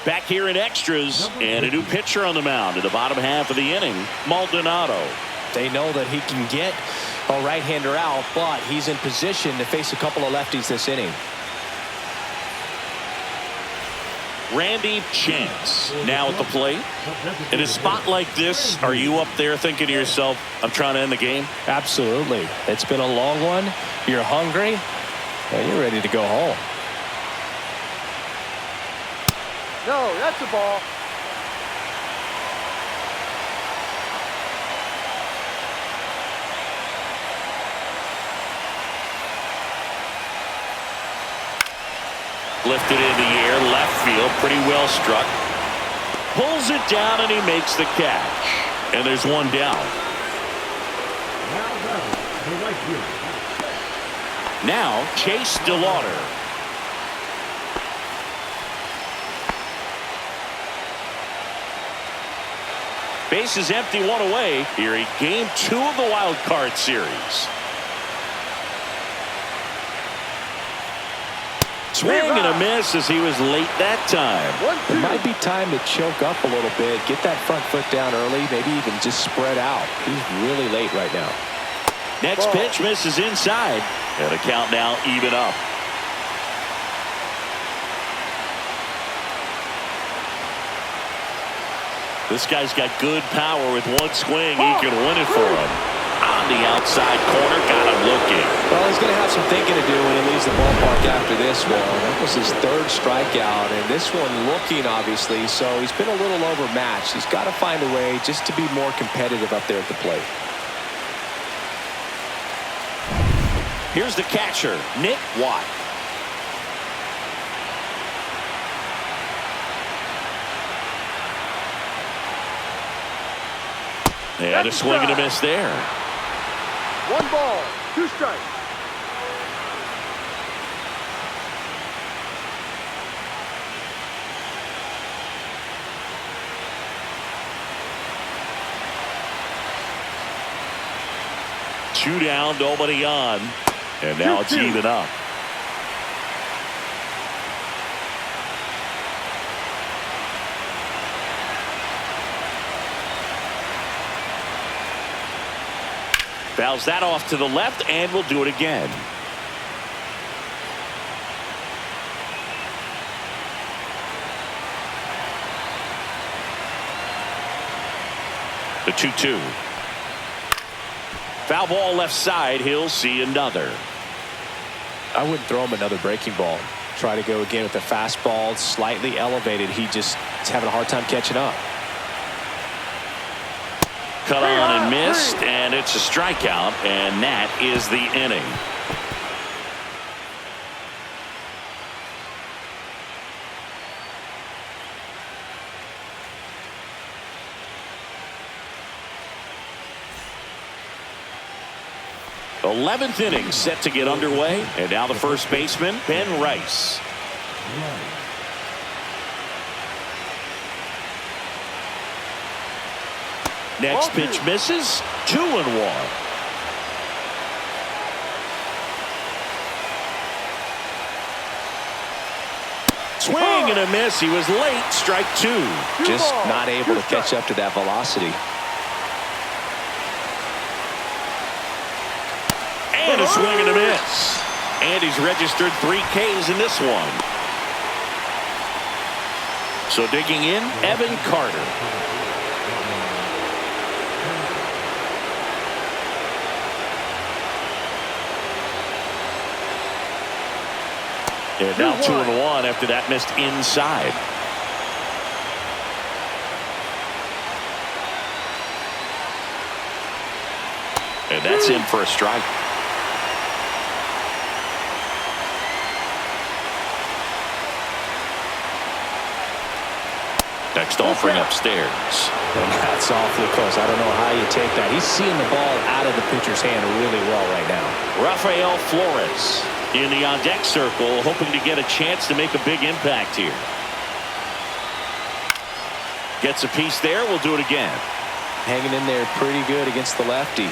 Speaker 1: Back here in extras, and a new pitcher on the mound in the bottom half of the inning, Maldonado.
Speaker 3: They know that he can get a right-hander out, but he's in position to face a couple of lefties this inning.
Speaker 1: Randy Chance now at the plate. In a spot like this, are you up there thinking to yourself, I'm trying to end the game?
Speaker 3: Absolutely. It's been a long one. You're hungry, and you're ready to go home.
Speaker 4: No, that's a ball.
Speaker 1: Lifted in the air, left field, pretty well struck. Pulls it down and he makes the catch. And there's one down. Now Chase DeLauder. Base is empty, 1 away here in game 2 of the wild card series. Swing and a miss as he was late that time.
Speaker 3: It might be time to choke up a little bit, get that front foot down early, maybe even just spread out. He's really late right now.
Speaker 1: Next pitch misses inside, and the count now even up. This guy's got good power. With one swing, he can win it for him. On the outside corner, got him looking.
Speaker 3: Well, he's going to have some thinking to do when he leaves the ballpark after this one. That was his 3rd strikeout, and this one looking, obviously, so he's been a little overmatched. He's got to find a way just to be more competitive up there at the plate.
Speaker 1: Here's the catcher, Nick Watt. And a swing and a miss there.
Speaker 4: 1 ball, 2 strikes.
Speaker 1: Two down, nobody on. And now it's even up. Fouls that off to the left, and we'll do it again. The 2-2. Foul ball left side. He'll see another.
Speaker 3: I wouldn't throw him another breaking ball. Try to go again with the fastball, slightly elevated. He just is having a hard time catching up.
Speaker 1: Cut on and missed, and it's a strikeout, and that is the inning. The 11th inning set to get underway, and now the first baseman, Ben Rice. Next pitch misses. 2-1. Swing and a miss. He was late. Strike 2.
Speaker 2: Just not able to catch up to that velocity.
Speaker 1: And a swing and a miss. And he's registered 3 Ks in this one. So digging in, Evan Carter. And now 2-1 after that missed inside. And that's in for a strike. Next offering upstairs.
Speaker 2: And that's awfully close. I don't know how you take that. He's seeing the ball out of the pitcher's hand really well right now.
Speaker 1: Rafael Flores in the on-deck circle, hoping to get a chance to make a big impact here. Gets a piece there. We'll do it again.
Speaker 2: Hanging in there pretty good against the lefty.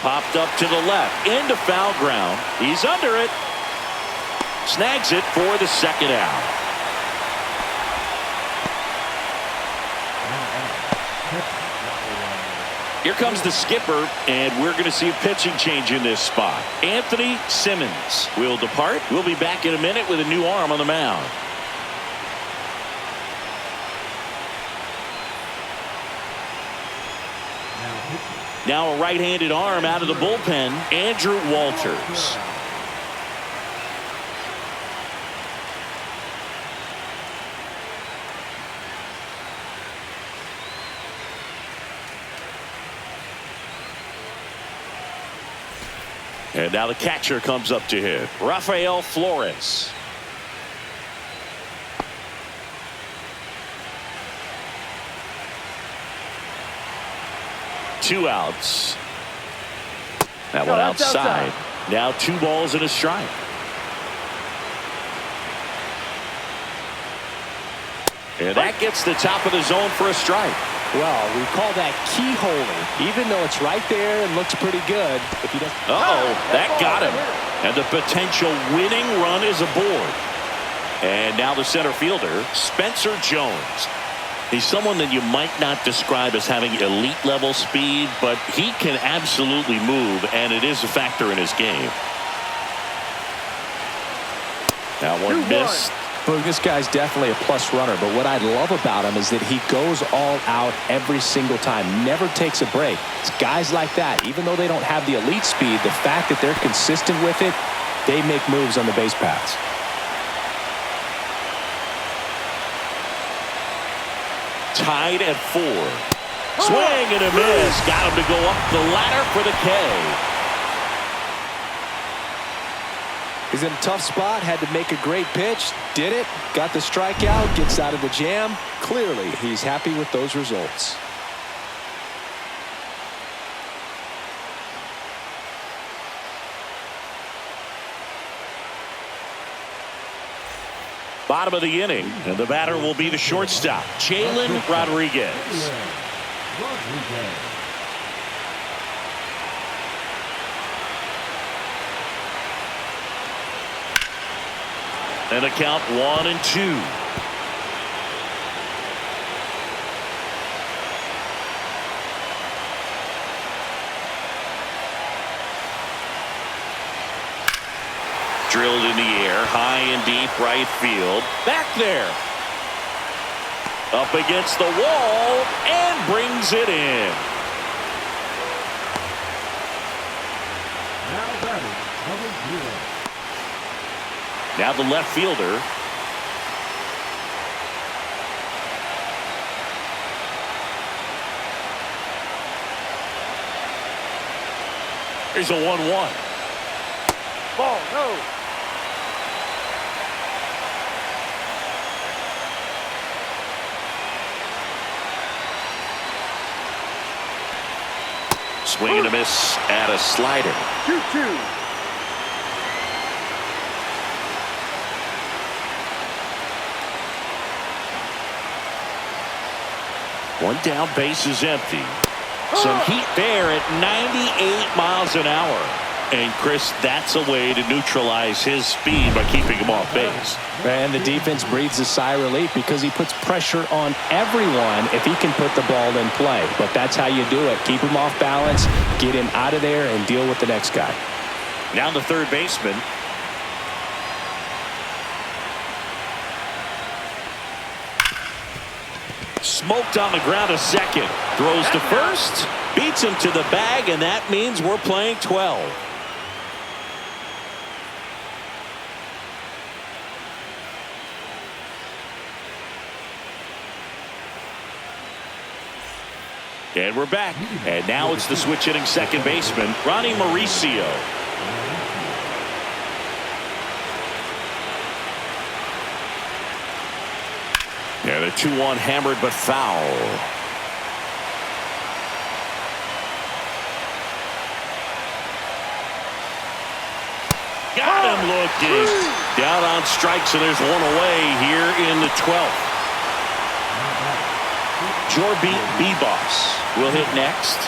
Speaker 1: Popped up to the left. Into foul ground. He's under it. Snags it for the second out. Here comes the skipper, and we're going to see a pitching change in this spot. Anthony Simmons will depart. We'll be back in a minute with a new arm on the mound. Now a right-handed arm out of the bullpen, Andrew Walters. And now the catcher comes up to hit. Rafael Flores. Two outs. That one outside. Now 2 balls and a strike. And that gets the top of the zone for a strike.
Speaker 2: Well, we call that keyholing, even though it's right there and looks pretty good. If you don't...
Speaker 1: That got him. And the potential winning run is aboard. And now the center fielder, Spencer Jones. He's someone that you might not describe as having elite level speed, but he can absolutely move, and it is a factor in his game. That one missed.
Speaker 2: Look, this guy's definitely a plus runner, but what I love about him is that he goes all out every single time, never takes a break. It's guys like that, even though they don't have the elite speed, the fact that they're consistent with it, they make moves on the base paths.
Speaker 1: Tied at 4. Swing and a miss. Got him to go up the ladder for the K.
Speaker 3: He's in a tough spot, had to make a great pitch, did it, got the strikeout, gets out of the jam. Clearly, he's happy with those results.
Speaker 1: Bottom of the inning, and the batter will be the shortstop, Jalen Rodriguez. And a count 1-2. Drilled in the air, high and deep right field. Back there. Up against the wall and brings it in.
Speaker 5: Now batting, number 0.
Speaker 1: Now the left fielder. Here's a 1-1.
Speaker 4: Ball, no.
Speaker 1: Swing and a miss at a slider.
Speaker 4: 2-2.
Speaker 1: One down, base is empty. Some heat there at 98 miles an hour. And Chris, that's a way to neutralize his speed by keeping him off base.
Speaker 2: And the defense breathes a sigh of relief because he puts pressure on everyone if he can put the ball in play. But that's how you do it. Keep him off balance, get him out of there, and deal with the next guy.
Speaker 1: Now the third baseman. Smoked on the ground a second. Throws to first. Beats him to the bag, and that means we're playing 12. And we're back. And now it's the switch hitting second baseman, Ronnie Mauricio. Yeah, the 2-1 hammered but foul. Got him looking. Down on strikes, and there's one away here in the 12th. Jorby Beboss will hit next.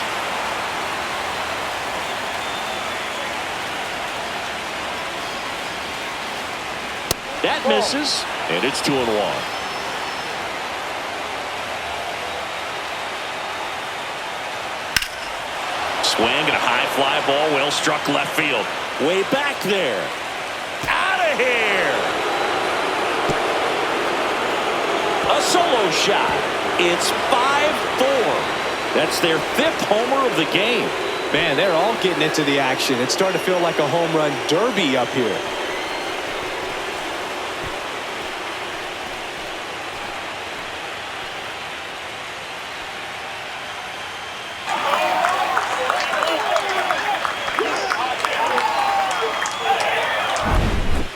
Speaker 1: That misses, and it's 2-1. Swing and a high fly ball, well struck left field. Way back there. Out of here. A solo shot. It's 5-4. That's their 5th homer of the game.
Speaker 2: Man, they're all getting into the action. It's starting to feel like a home run derby up here.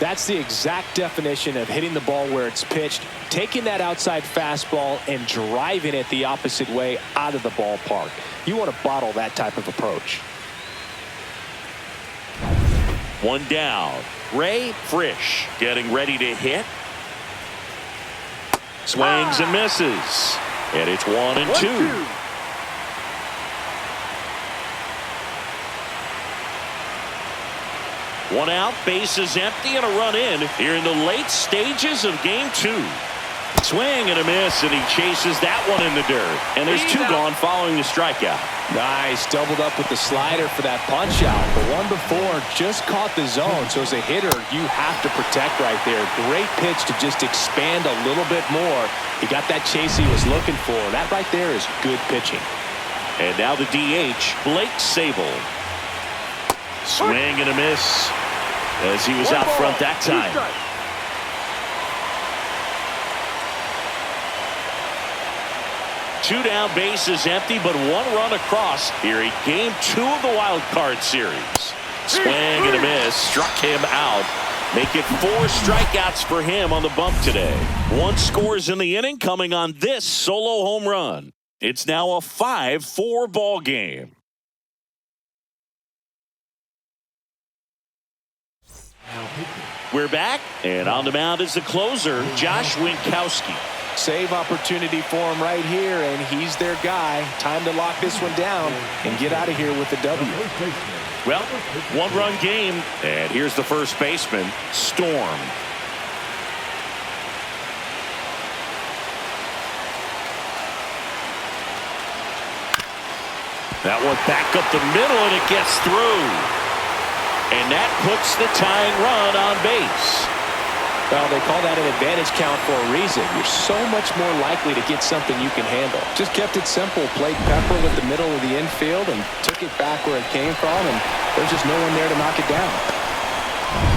Speaker 2: That's the exact definition of hitting the ball where it's pitched, taking that outside fastball and driving it the opposite way out of the ballpark. You want to bottle that type of approach.
Speaker 1: One down. Ray Frisch getting ready to hit. Swings and misses. And it's 1-2. One out, base is empty, and a run in here in the late stages of game 2. Swing and a miss, and he chases that one in the dirt. And there's 2 gone following the strikeout.
Speaker 2: Nice, doubled up with the slider for that punch out. The one before just caught the zone, so as a hitter, you have to protect right there. Great pitch to just expand a little bit more. He got that chase he was looking for. That right there is good pitching.
Speaker 1: And now the DH, Blake Sable. Swing and a miss as he was out front that time. 2 down, base is empty, but 1 run across here in game 2 of the wild card series. Swing and a miss, struck him out. Make it 4 strikeouts for him on the bump today. 1 scores in the inning coming on this solo home run. It's now a 5-4 ball game. We're back, and on the mound is the closer, Josh Winkowski.
Speaker 2: Save opportunity for him right here, and he's their guy. Time to lock this one down and get out of here with the W.
Speaker 1: Well, 1-run game, and here's the first baseman, Storm. That one back up the middle, and it gets through. And that puts the tying run on base.
Speaker 2: Well, they call that an advantage count for a reason. You're so much more likely to get something you can handle. Just kept it simple. Played pepper with the middle of the infield and took it back where it came from, and there's just no one there to knock it down.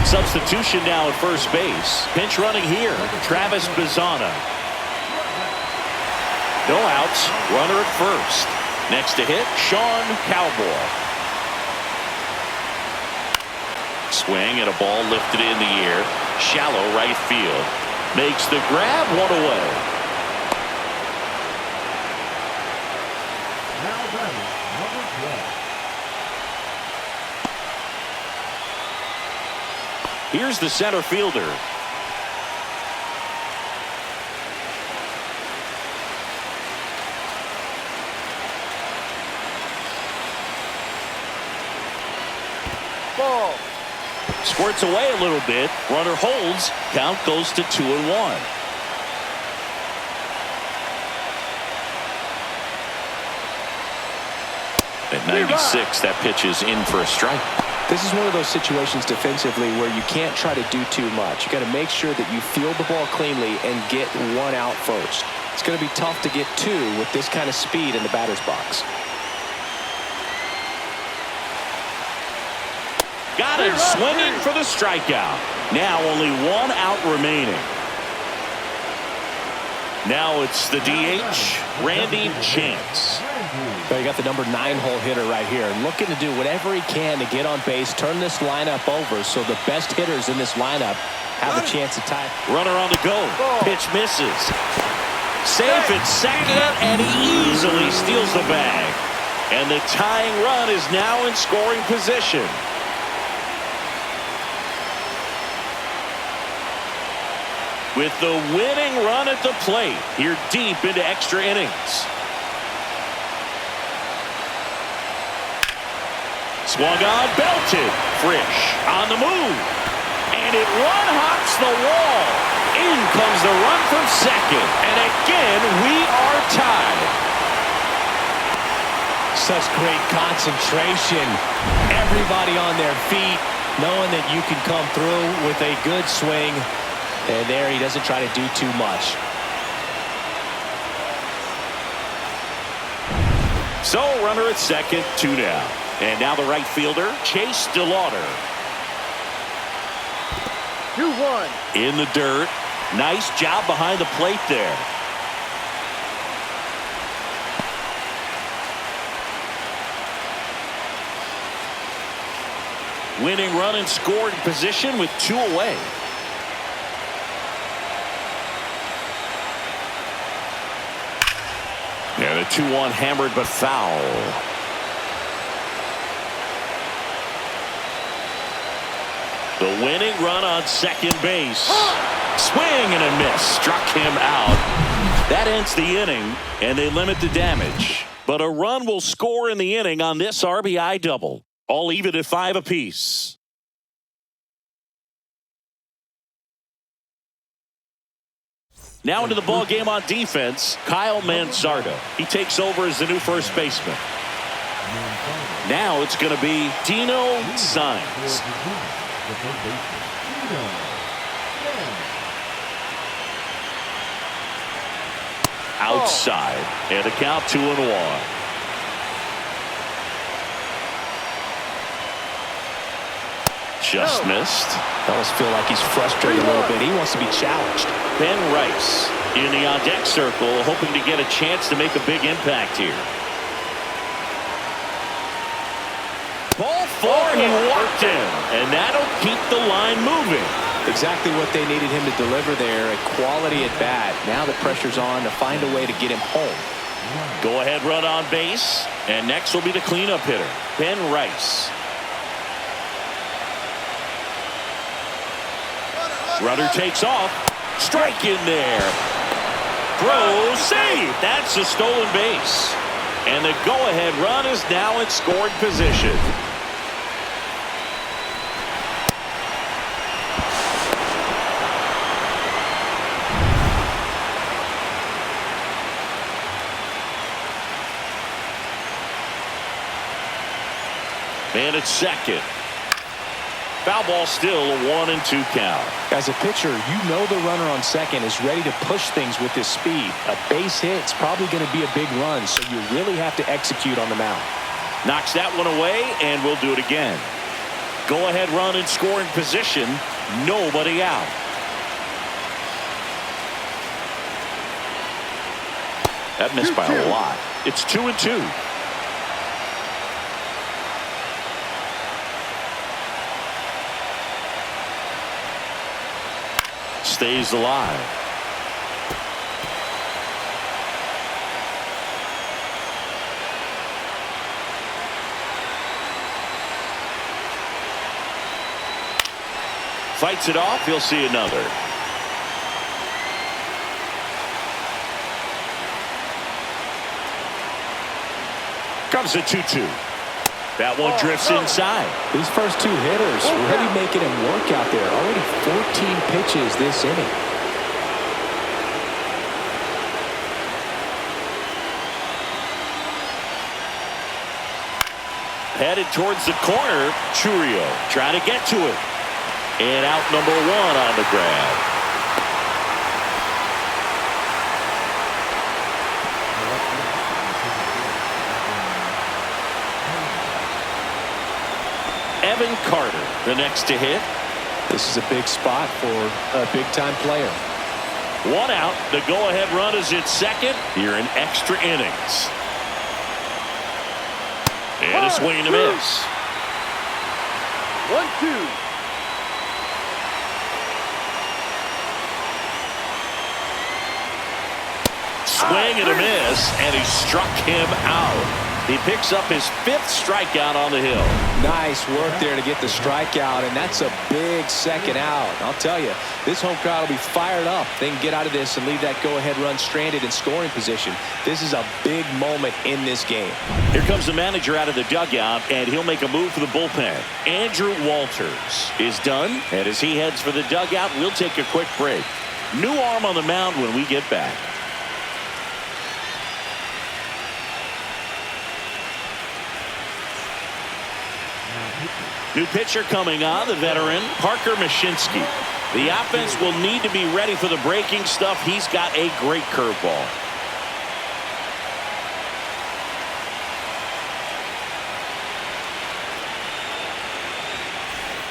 Speaker 1: Substitution now at first base. Pinch running here, Travis Bazzana. No outs, runner at first. Next to hit, Sean Cowboy. Swing and a ball lifted in the air. Shallow right field. Makes the grab, 1 away.
Speaker 5: Now batting, number 12.
Speaker 1: Here's the center fielder. Squirts away a little bit. Runner holds. Count goes to 2-1. At 96, that pitch is in for a strike.
Speaker 3: This is one of those situations defensively where you can't try to do too much. You got to make sure that you field the ball cleanly and get one out first. It's going to be tough to get two with this kind of speed in the batter's box.
Speaker 1: Got him swinging for the strikeout. Now only one out remaining. Now it's the DH, Randy Chance.
Speaker 3: So you got the number 9 hole hitter right here, looking to do whatever he can to get on base, turn this lineup over so the best hitters in this lineup have a chance to tie.
Speaker 1: Runner on the go. Pitch misses. Safe at second, and he easily steals the bag. And the tying run is now in scoring position. With the winning run at the plate, here deep into extra innings. Swung on, belted. Frisch on the move. And it one-hops the wall. In comes the run from second. And again, we are tied.
Speaker 3: Such great concentration. Everybody on their feet, knowing that you can come through with a good swing. And there he doesn't try to do too much.
Speaker 1: So runner at second, 2 down. And now the right fielder, Chase DeLauder.
Speaker 4: 2-1.
Speaker 1: In the dirt. Nice job behind the plate there. Winning run in scoring position with 2 away. And a 2-1 hammered but foul. The winning run on second base. Swing and a miss. Struck him out. That ends the inning, and they limit the damage. But a run will score in the inning on this RBI double. All even at 5 apiece. Now into the ball game on defense, Kyle Mansardo. He takes over as the new first baseman. Now it's going to be Dino Signs. Outside, and the count 2-1. Just missed.
Speaker 3: Almost feel like he's frustrated a little bit. He wants to be challenged.
Speaker 1: Ben Rice in the on-deck circle, hoping to get a chance to make a big impact here. Ball 4, he walked him, and that'll keep the line moving.
Speaker 3: Exactly what they needed him to deliver there, a quality at bat. Now the pressure's on to find a way to get him home.
Speaker 1: Go ahead run on base, and next will be the cleanup hitter, Ben Rice. Runner takes off. Strike in there. Throw, save. That's a stolen base. And the go-ahead run is now in scoring position. Man at second. Foul ball, still a 1-2 count.
Speaker 3: As a pitcher, you know the runner on second is ready to push things with his speed. A base hit's probably going to be a big run, so you really have to execute on the mound.
Speaker 1: Knocks that one away, and we'll do it again. Go ahead run in scoring position. Nobody out. That missed by a lot. It's 2-2. Stays alive. Fights it off. He'll see another. Comes a 2-2. That one drifts inside.
Speaker 3: These first two hitters really making him work out there. Already 14 pitches this inning.
Speaker 1: Headed towards the corner. Churio trying to get to it. And out number one on the grab. Evan Carter, the next to hit.
Speaker 3: This is a big spot for a big-time player.
Speaker 1: One out. The go-ahead run is at second here in extra innings. And a swing and a miss.
Speaker 4: 1-2.
Speaker 1: Swing and a miss, and he struck him out. He picks up his 5th strikeout on the hill.
Speaker 3: Nice work there to get the strikeout, and that's a big second out. I'll tell you, this home crowd will be fired up. They can get out of this and leave that go-ahead run stranded in scoring position. This is a big moment in this game.
Speaker 1: Here comes the manager out of the dugout, and he'll make a move for the bullpen. Andrew Walters is done, and as he heads for the dugout, we'll take a quick break. New arm on the mound when we get back. New pitcher coming on, the veteran, Parker Mashinsky. The offense will need to be ready for the breaking stuff. He's got a great curveball.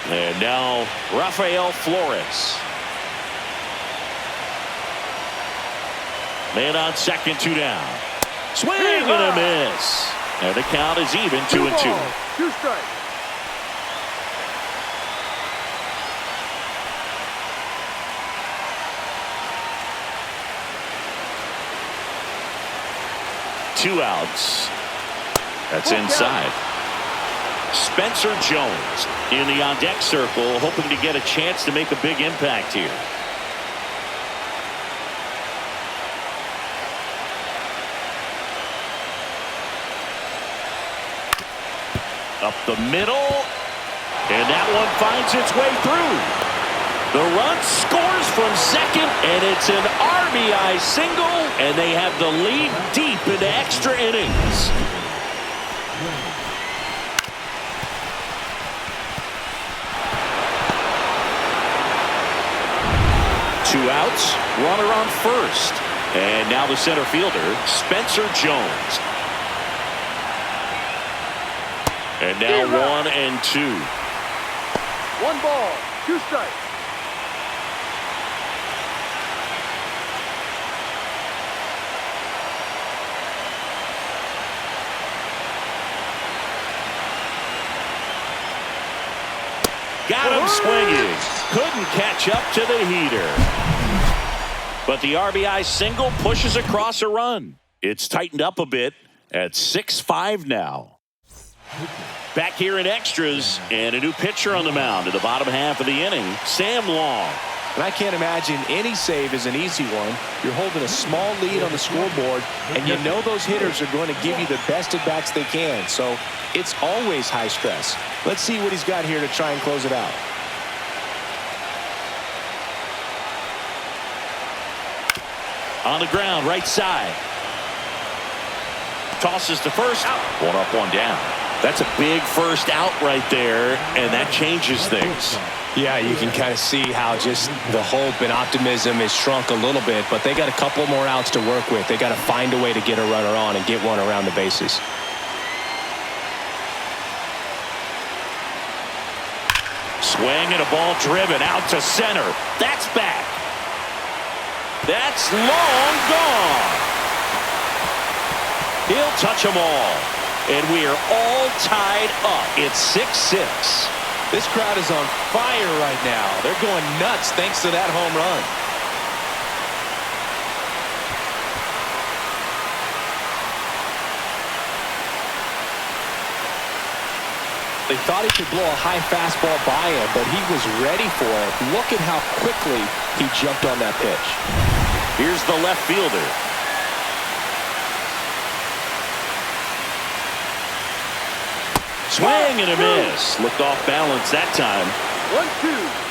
Speaker 1: And now, Rafael Flores. Man on second, 2 down. Swing and a miss. And the count is even, 2-2.
Speaker 4: 2 strikes.
Speaker 1: Two outs. That's inside. Spencer Jones in the on-deck circle, hoping to get a chance to make a big impact here. Up the middle, and that one finds its way through. The run scores from second, and it's an RBI single, and they have the lead deep into extra innings. Two outs, runner on first. And now the center fielder, Spencer Jones. And now 1-2.
Speaker 4: 1 ball, 2 strikes.
Speaker 1: Got him swinging. Couldn't catch up to the heater. But the RBI single pushes across a run. It's tightened up a bit at 6-5 now. Back here in extras, and a new pitcher on the mound in the bottom half of the inning, Sam Long.
Speaker 3: And I can't imagine any save is an easy one. You're holding a small lead on the scoreboard, and you know those hitters are going to give you the best at-bats they can. So it's always high stress. Let's see what he's got here to try and close it out.
Speaker 1: On the ground, right side. Tosses to first. One up, one down. That's a big first out right there, and that changes things.
Speaker 3: Yeah, you can kind of see how just the hope and optimism has shrunk a little bit, but they got a couple more outs to work with. They got to find a way to get a runner on and get one around the bases.
Speaker 1: Swing and a ball driven out to center. That's back. That's long gone. He'll touch them all. And we are all tied up. It's 6-6.
Speaker 3: This crowd is on fire right now. They're going nuts thanks to that home run. They thought he could blow a high fastball by him, but he was ready for it. Look at how quickly he jumped on that pitch.
Speaker 1: Here's the left fielder. Swing and a miss. Looked off balance that time.
Speaker 4: 1-2.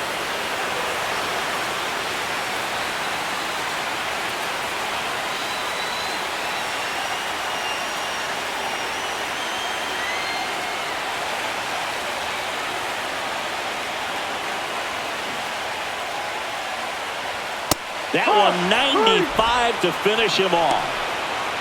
Speaker 1: That one 95 to finish him off.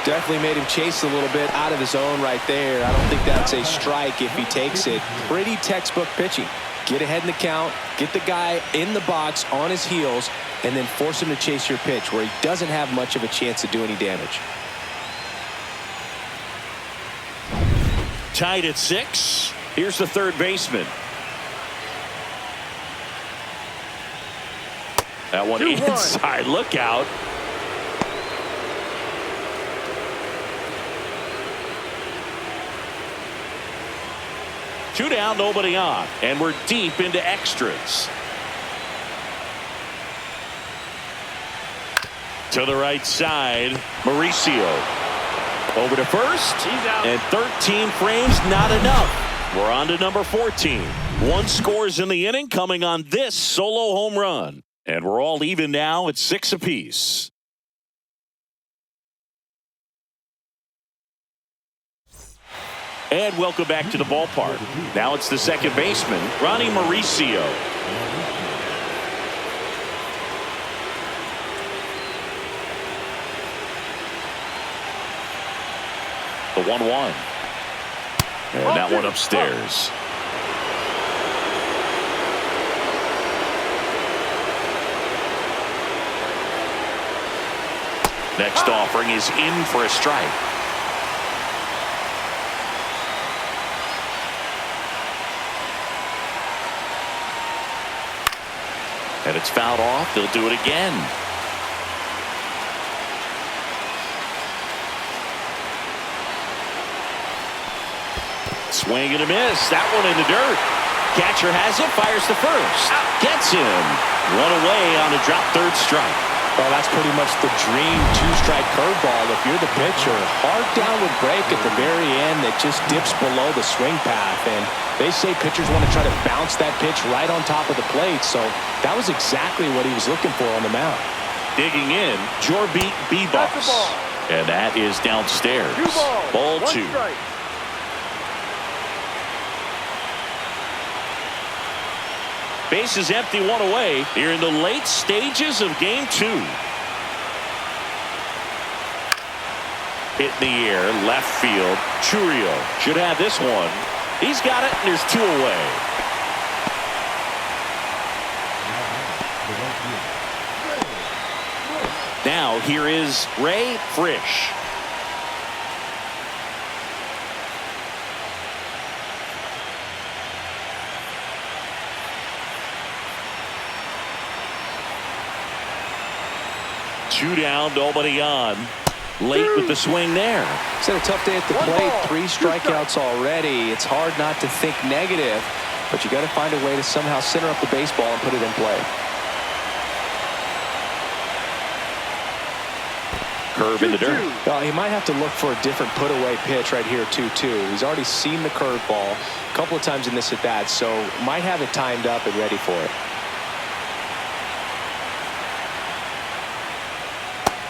Speaker 3: Definitely made him chase a little bit out of his own right there. I don't think that's a strike if he takes it. Pretty textbook pitching. Get ahead in the count, get the guy in the box on his heels, and then force him to chase your pitch where he doesn't have much of a chance to do any damage.
Speaker 1: Tied at 6. Here's the third baseman. That one
Speaker 4: 2-1.
Speaker 1: inside. Look out. Two down, nobody on. And we're deep into extras. To the right side, Mauricio. Over to first.
Speaker 4: He's out.
Speaker 1: And 13 frames, not enough. We're on to number 14. 1 scores in the inning coming on this solo home run. And we're all even now at 6 apiece. And welcome back to the ballpark. Now it's the second baseman, Ronnie Mauricio. The 1-1. And that one upstairs. Next offering is in for a strike. And it's fouled off. They'll do it again. Swing and a miss. That one in the dirt. Catcher has it. Fires to first. Gets him. Run away on a drop third strike.
Speaker 3: Well, that's pretty much the dream two-strike curveball. If you're the pitcher, hard downward break at the very end that just dips below the swing path. And they say pitchers want to try to bounce that pitch right on top of the plate. So that was exactly what he was looking for on the mound.
Speaker 1: Digging in, Jorbeat
Speaker 4: That's the
Speaker 1: Bebos.
Speaker 4: ball.
Speaker 1: And that is downstairs.
Speaker 4: 2 balls.
Speaker 1: Ball
Speaker 4: 1
Speaker 1: 2.
Speaker 4: strike.
Speaker 1: Base is empty, 1 away. Here in the late stages of game 2. Hit in the air, left field. Churio should have this one. He's got it, and there's 2 away. Now here is Ray Frisch. Two down, nobody on. Late with the swing there.
Speaker 3: It's had a tough day at the
Speaker 4: 1
Speaker 3: plate.
Speaker 4: ball.
Speaker 3: 3 strikeouts already. It's hard not to think negative, but you got to find a way to somehow center up the baseball and put it in play.
Speaker 1: Curve in the dirt.
Speaker 3: Well, he might have to look for a different put-away pitch right here, 2-2. He's already seen the curveball a couple of times in this at-bat, so might have it timed up and ready for it.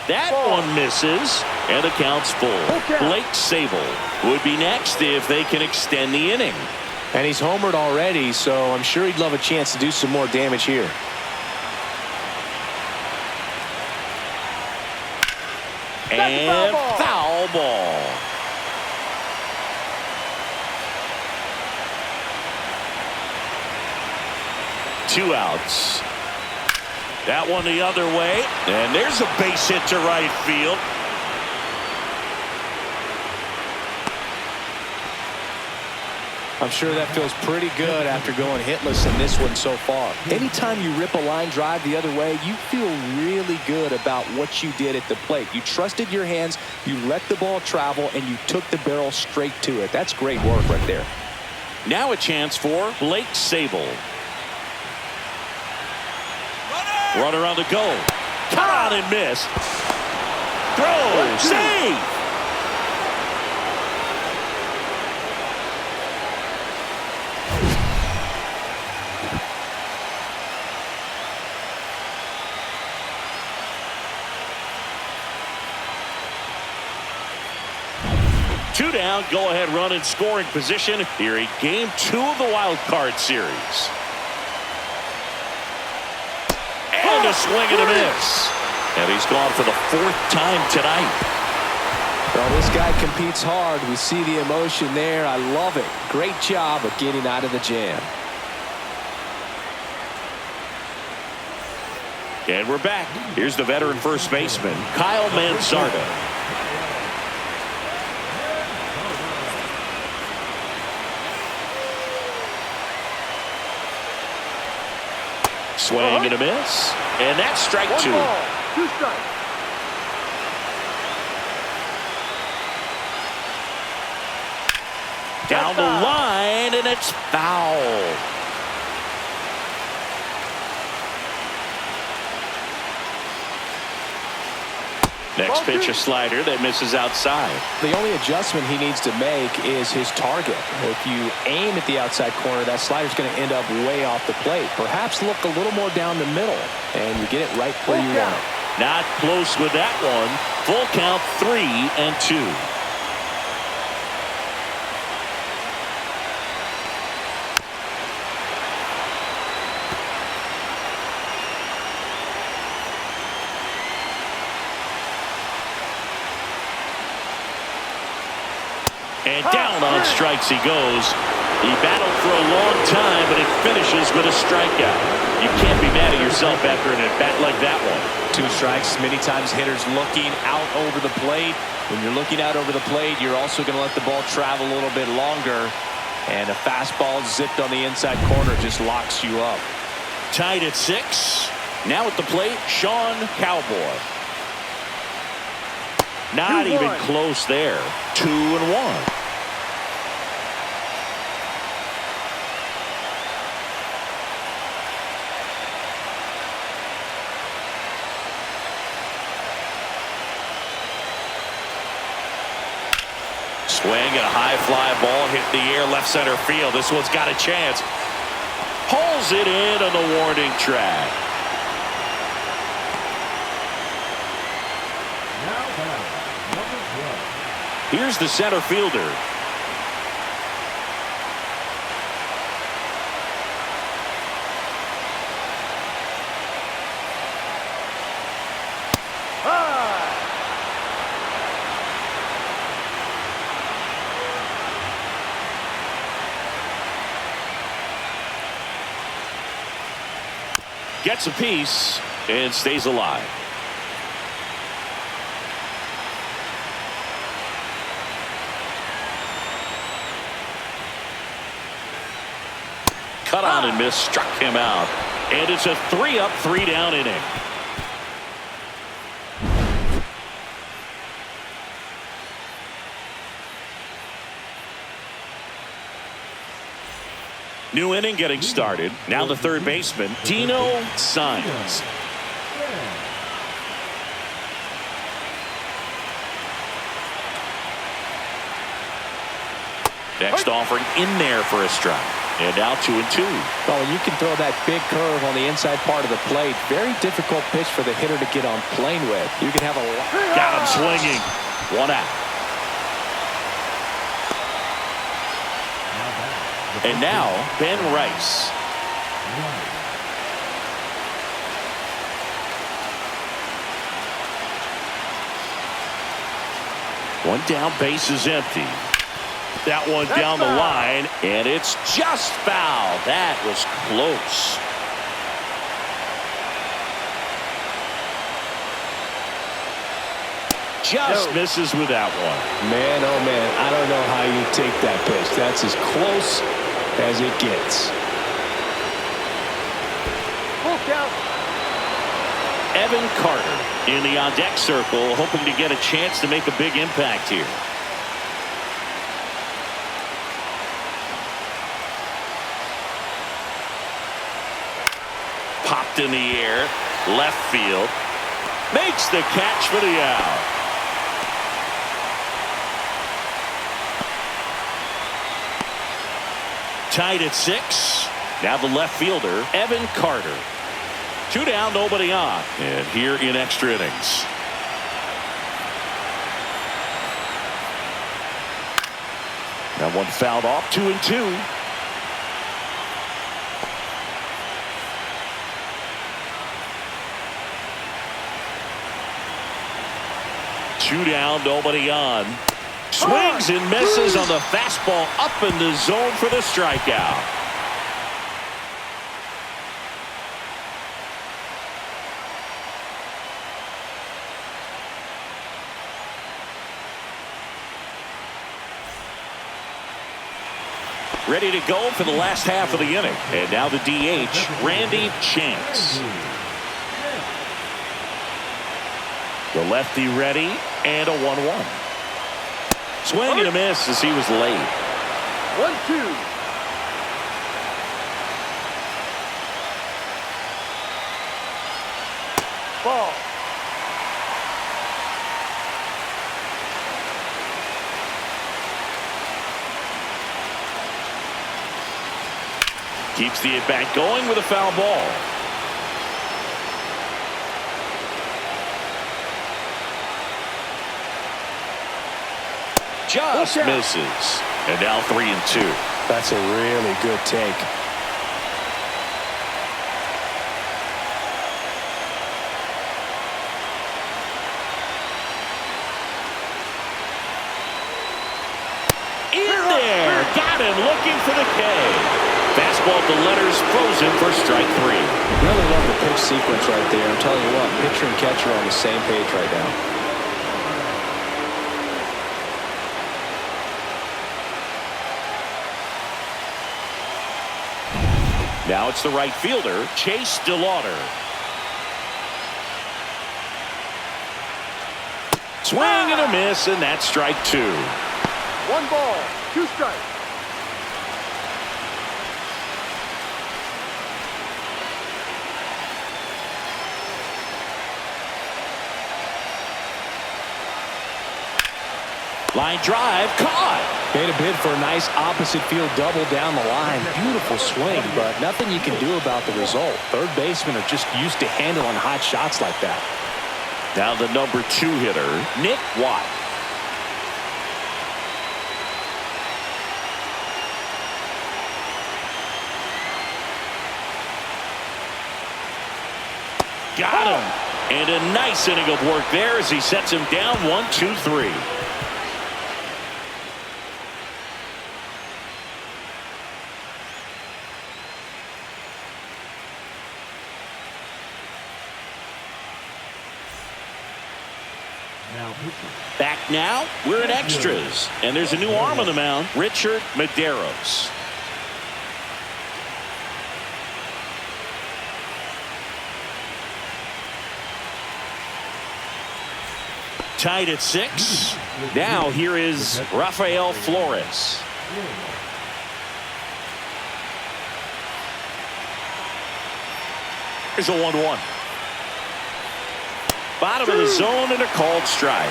Speaker 1: That one misses, and the count's full. Blake Sable would be next if they can extend the inning.
Speaker 3: And he's homered already, so I'm sure he'd love a chance to do some more damage here.
Speaker 1: And foul ball. Two outs. That one the other way, and there's a base hit to right field.
Speaker 3: I'm sure that feels pretty good after going hitless in this one so far. Anytime you rip a line drive the other way, you feel really good about what you did at the plate. You trusted your hands, you let the ball travel, and you took the barrel straight to it. That's great work right there.
Speaker 1: Now a chance for Blake Sable. Runner on the go. Caught and missed. Throw. Save. Two down, go ahead run in scoring position here in game 2 of the wild card series. And a swing and a miss. And he's gone for the 4th time tonight.
Speaker 3: Well, this guy competes hard. We see the emotion there. I love it. Great job of getting out of the jam.
Speaker 1: And we're back. Here's the veteran first baseman, Kyle Mansarda. Swing and a miss. And that's strike 2.
Speaker 4: 2 strikes.
Speaker 1: Down the line, and it's foul. Next pitch, a slider that misses outside.
Speaker 3: The only adjustment he needs to make is his target. If you aim at the outside corner, that slider's going to end up way off the plate. Perhaps look a little more down the middle, and you get it right where you want it.
Speaker 1: Not close with that one. Full count, 3-2. And down on strikes he goes. He battled for a long time, but it finishes with a strikeout. You can't be mad at yourself after an at-bat like that one.
Speaker 2: 2 strikes. Many times hitters looking out over the plate. When you're looking out over the plate, you're also going to let the ball travel a little bit longer. And a fastball zipped on the inside corner just locks you up.
Speaker 1: Tied at 6. Now at the plate, Sean Cowboy. Not even close there. 2-1. Swing and a high fly ball hit the air left center field. This one's got a chance. Pulls it in on the warning track. Here's the center fielder. Gets a piece and stays alive. Cut on and miss, struck him out. And it's a 3-up, 3-down inning. New inning getting started. Now the third baseman, Dino Signs. Next offering in there for a strike. And now 2-2.
Speaker 3: Well, you can throw that big curve on the inside part of the plate. Very difficult pitch for the hitter to get on plane with. You can have a lot.
Speaker 1: Got him swinging. 1 out. And now Ben Rice. One down, base is empty. That one down the line, and it's just foul. That was close. Just misses with that one.
Speaker 3: Man, oh man, I don't know how you take that pitch. That's as close as it gets.
Speaker 4: Full count.
Speaker 1: Evan Carter in the on-deck circle, hoping to get a chance to make a big impact here. Popped in the air, left field. Makes the catch for the out. Tied at 6. Now the left fielder, Evan Carter. 2 down, nobody on. And here in extra innings. That one fouled off, 2-2. Two down, nobody on. Swings and misses on the fastball up in the zone for the strikeout. Ready to go for the last half of the inning. And now the DH, Randy Chance. The lefty ready, and a 1-1. Swing and a miss as he was late.
Speaker 4: 1-2. Ball.
Speaker 1: Keeps the at-bat going with a foul ball. Just misses. And now 3-2.
Speaker 2: That's a really good take.
Speaker 1: In there. Got him looking for the K. Fastball at the letters, frozen for strike 3.
Speaker 2: Really love the pitch sequence right there. I'm telling you what, pitcher and catcher are on the same page right now.
Speaker 1: Now it's the right fielder, Chase DeLauder. Swing and a miss, and that's strike 2.
Speaker 4: 1 ball, 2 strikes.
Speaker 1: Line drive, caught.
Speaker 2: Made a bid for a nice opposite field double down the line. Beautiful swing, but nothing you can do about the result. Third basemen are just used to handling hot shots like that.
Speaker 1: Now the number 2 hitter, Nick Watt. Got him. And a nice inning of work there as he sets him down 1-2-3. Back now, we're in extras. And there's a new arm on the mound, Richard Medeiros. Tied at 6. Now here is Rafael Flores. Here's a 1-1. Bottom of the zone and a called strike.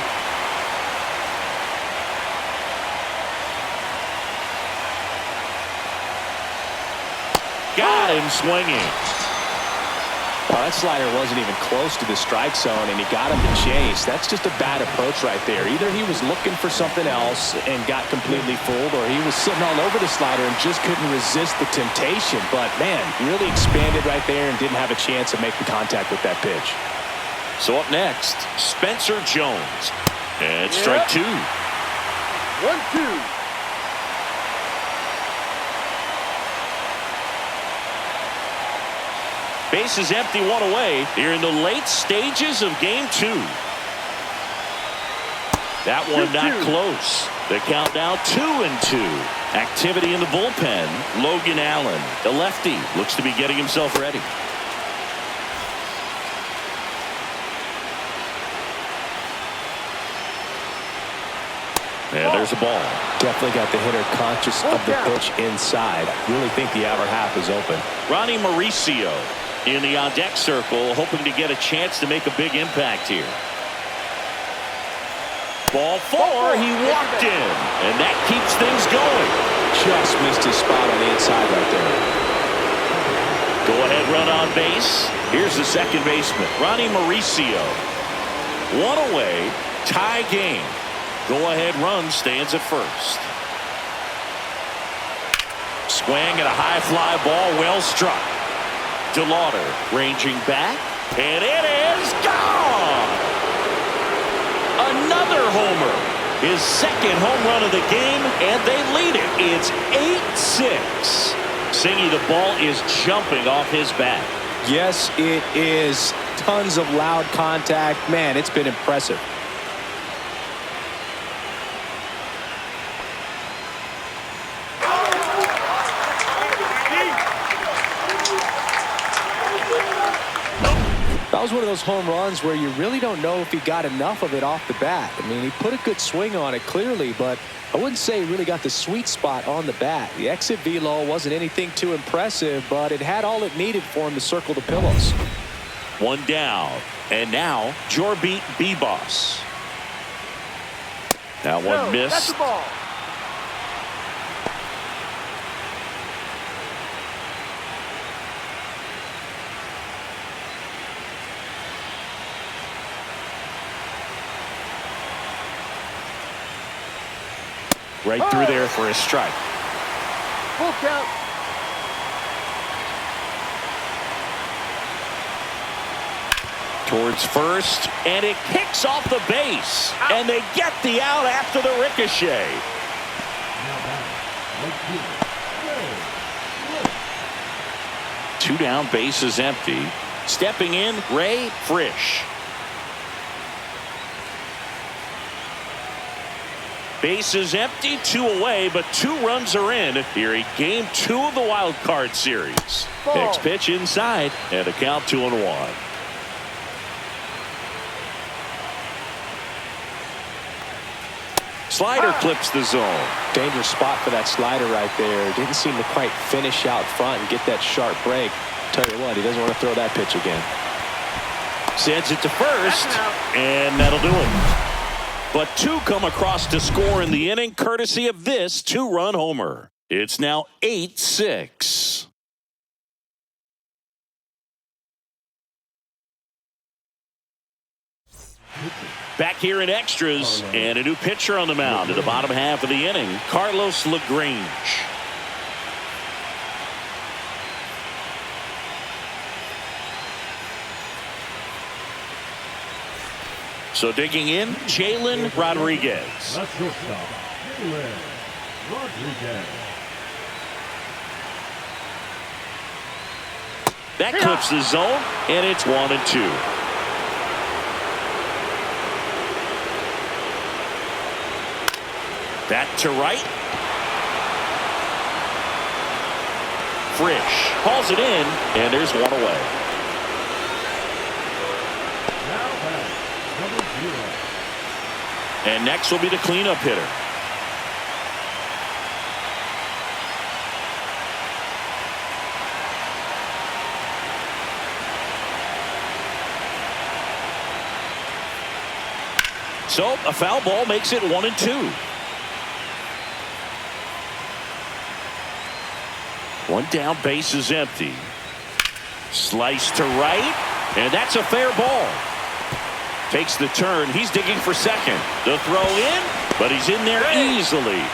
Speaker 1: Got him swinging.
Speaker 2: Well, that slider wasn't even close to the strike zone, and he got him to chase. That's just a bad approach right there. Either he was looking for something else and got completely fooled, or he was sitting all over the slider and just couldn't resist the temptation. But, man, he really expanded right there and didn't have a chance of making contact with that pitch.
Speaker 1: So up next, Spencer Jones. And strike 2.
Speaker 4: 1-2.
Speaker 1: Base is empty, 1 away. Here in the late stages of game 2. That one not close. The count now 2-2. Activity in the bullpen. Logan Allen, the lefty, looks to be getting himself ready. And there's a ball.
Speaker 2: Definitely got the hitter conscious of the pitch inside. Really think the outer half is open.
Speaker 1: Ronnie Mauricio in the on-deck circle, hoping to get a chance to make a big impact here. Ball 4, he walked in, and that keeps things going.
Speaker 2: Just missed his spot on the inside right there.
Speaker 1: Go-ahead run on base. Here's the second baseman, Ronnie Mauricio. 1 away, tie game. Go-ahead run stands at first. swing and a high fly ball well struck. DeLauder ranging back, and it is gone. Another homer. His second home run of the game, and they lead it. It's 8-6. Singy, the ball is jumping off his bat.
Speaker 2: Yes, it is. Tons of loud contact. Man, it's been impressive. That was one of those home runs where you really don't know if he got enough of it off the bat. I mean, he put a good swing on it clearly, but I wouldn't say he really got the sweet spot on the bat. The exit velo wasn't anything too impressive, but it had all it needed for him to circle the pillows.
Speaker 1: One down, and now Jorby B-Boss. That one missed.
Speaker 4: That's the ball.
Speaker 1: Right through there for a strike.
Speaker 4: Full count.
Speaker 1: Towards first, and it kicks off the base. And they get the out after the ricochet.
Speaker 5: Now batting, right fielder, Ray.
Speaker 1: Two down, bases empty. Stepping in, Ray Frisch. Bases empty, 2 away, but 2 runs are in here in game 2 of the wild card series.
Speaker 4: Ball.
Speaker 1: Next pitch inside, and a count 2-1. Slider clips the zone.
Speaker 2: Dangerous spot for that slider right there. Didn't seem to quite finish out front and get that sharp break. Tell you what, he doesn't want to throw that pitch again.
Speaker 1: Sends it to first, and that'll do it. But 2 come across to score in the inning, courtesy of this 2-run homer. It's now 8-6. Back here in extras, and a new pitcher on the mound in the bottom half of the inning, Carlos LaGrange. So digging in, Jalen Rodriguez.
Speaker 5: Let's go stop. Jalen Rodriguez.
Speaker 1: That clips the zone, and it's 1-2. Back to right. Frisch hauls it in, and there's 1 away.
Speaker 5: Now batting, number 0.
Speaker 1: And next will be the cleanup hitter. So a foul ball makes it 1-2. 1 down, base is empty. Slice to right, and that's a fair ball. Takes the turn. He's digging for second. The throw in, but he's in there easily.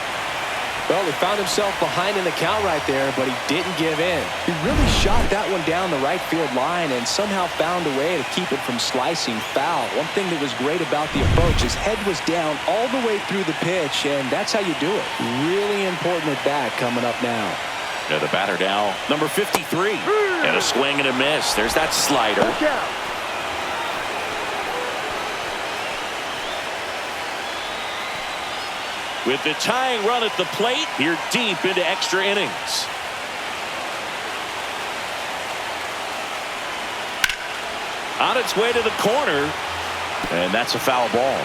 Speaker 2: Well, he found himself behind in the count right there, but he didn't give in. He really shot that one down the right field line and somehow found a way to keep it from slicing foul. One thing that was great about the approach, his head was down all the way through the pitch, and that's how you do it. Really important at bat coming up now.
Speaker 1: Yeah, the batter now, number 53. And a swing and a miss. There's that slider.
Speaker 4: Full count.
Speaker 1: With the tying run at the plate, here deep into extra innings. On its way to the corner, and that's a foul ball.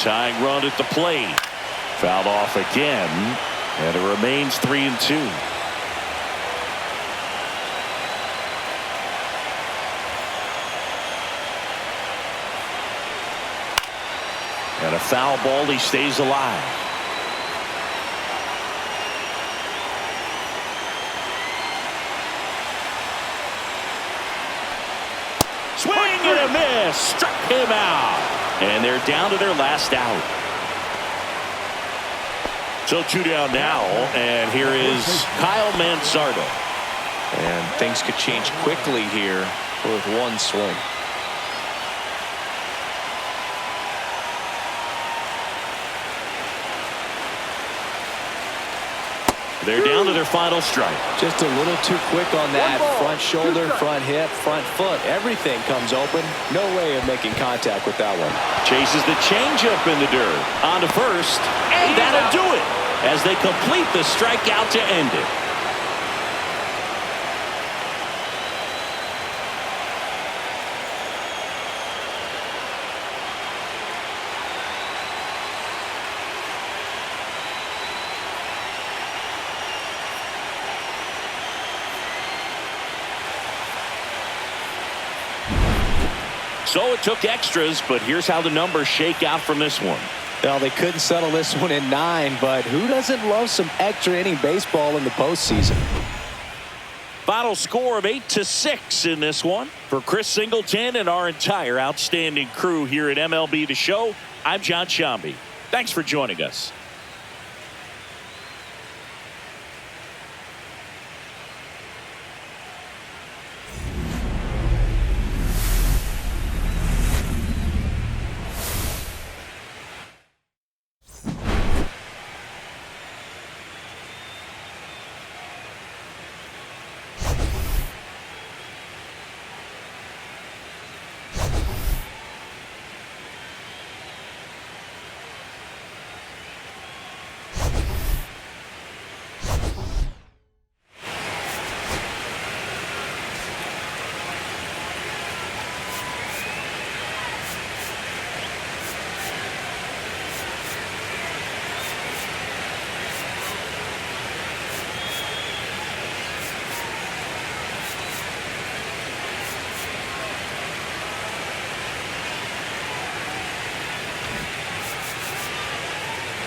Speaker 1: Tying run at the plate. Fouled off again, and it remains 3-2. And a foul ball, he stays alive. Swing and a miss. Struck him out. And they're down to their last out. So 2 down now, and here is Kyle Mansardo.
Speaker 3: And things could change quickly here with one swing.
Speaker 1: They're down to their final strike.
Speaker 3: Just a little too quick on that. Front shoulder, front hip, front foot. Everything comes open. No way of making contact with that one.
Speaker 1: Chases the changeup in the dirt. On to first, and that'll do it as they complete the strikeout to end it. So it took extras, but here's how the numbers shake out from this one.
Speaker 2: Well, they couldn't settle this one in 9, but who doesn't love some extra inning baseball in the postseason?
Speaker 1: Final score of 8-6 in this one. For Chris Singleton and our entire outstanding crew here at MLB The Show, I'm John Shambi. Thanks for joining us.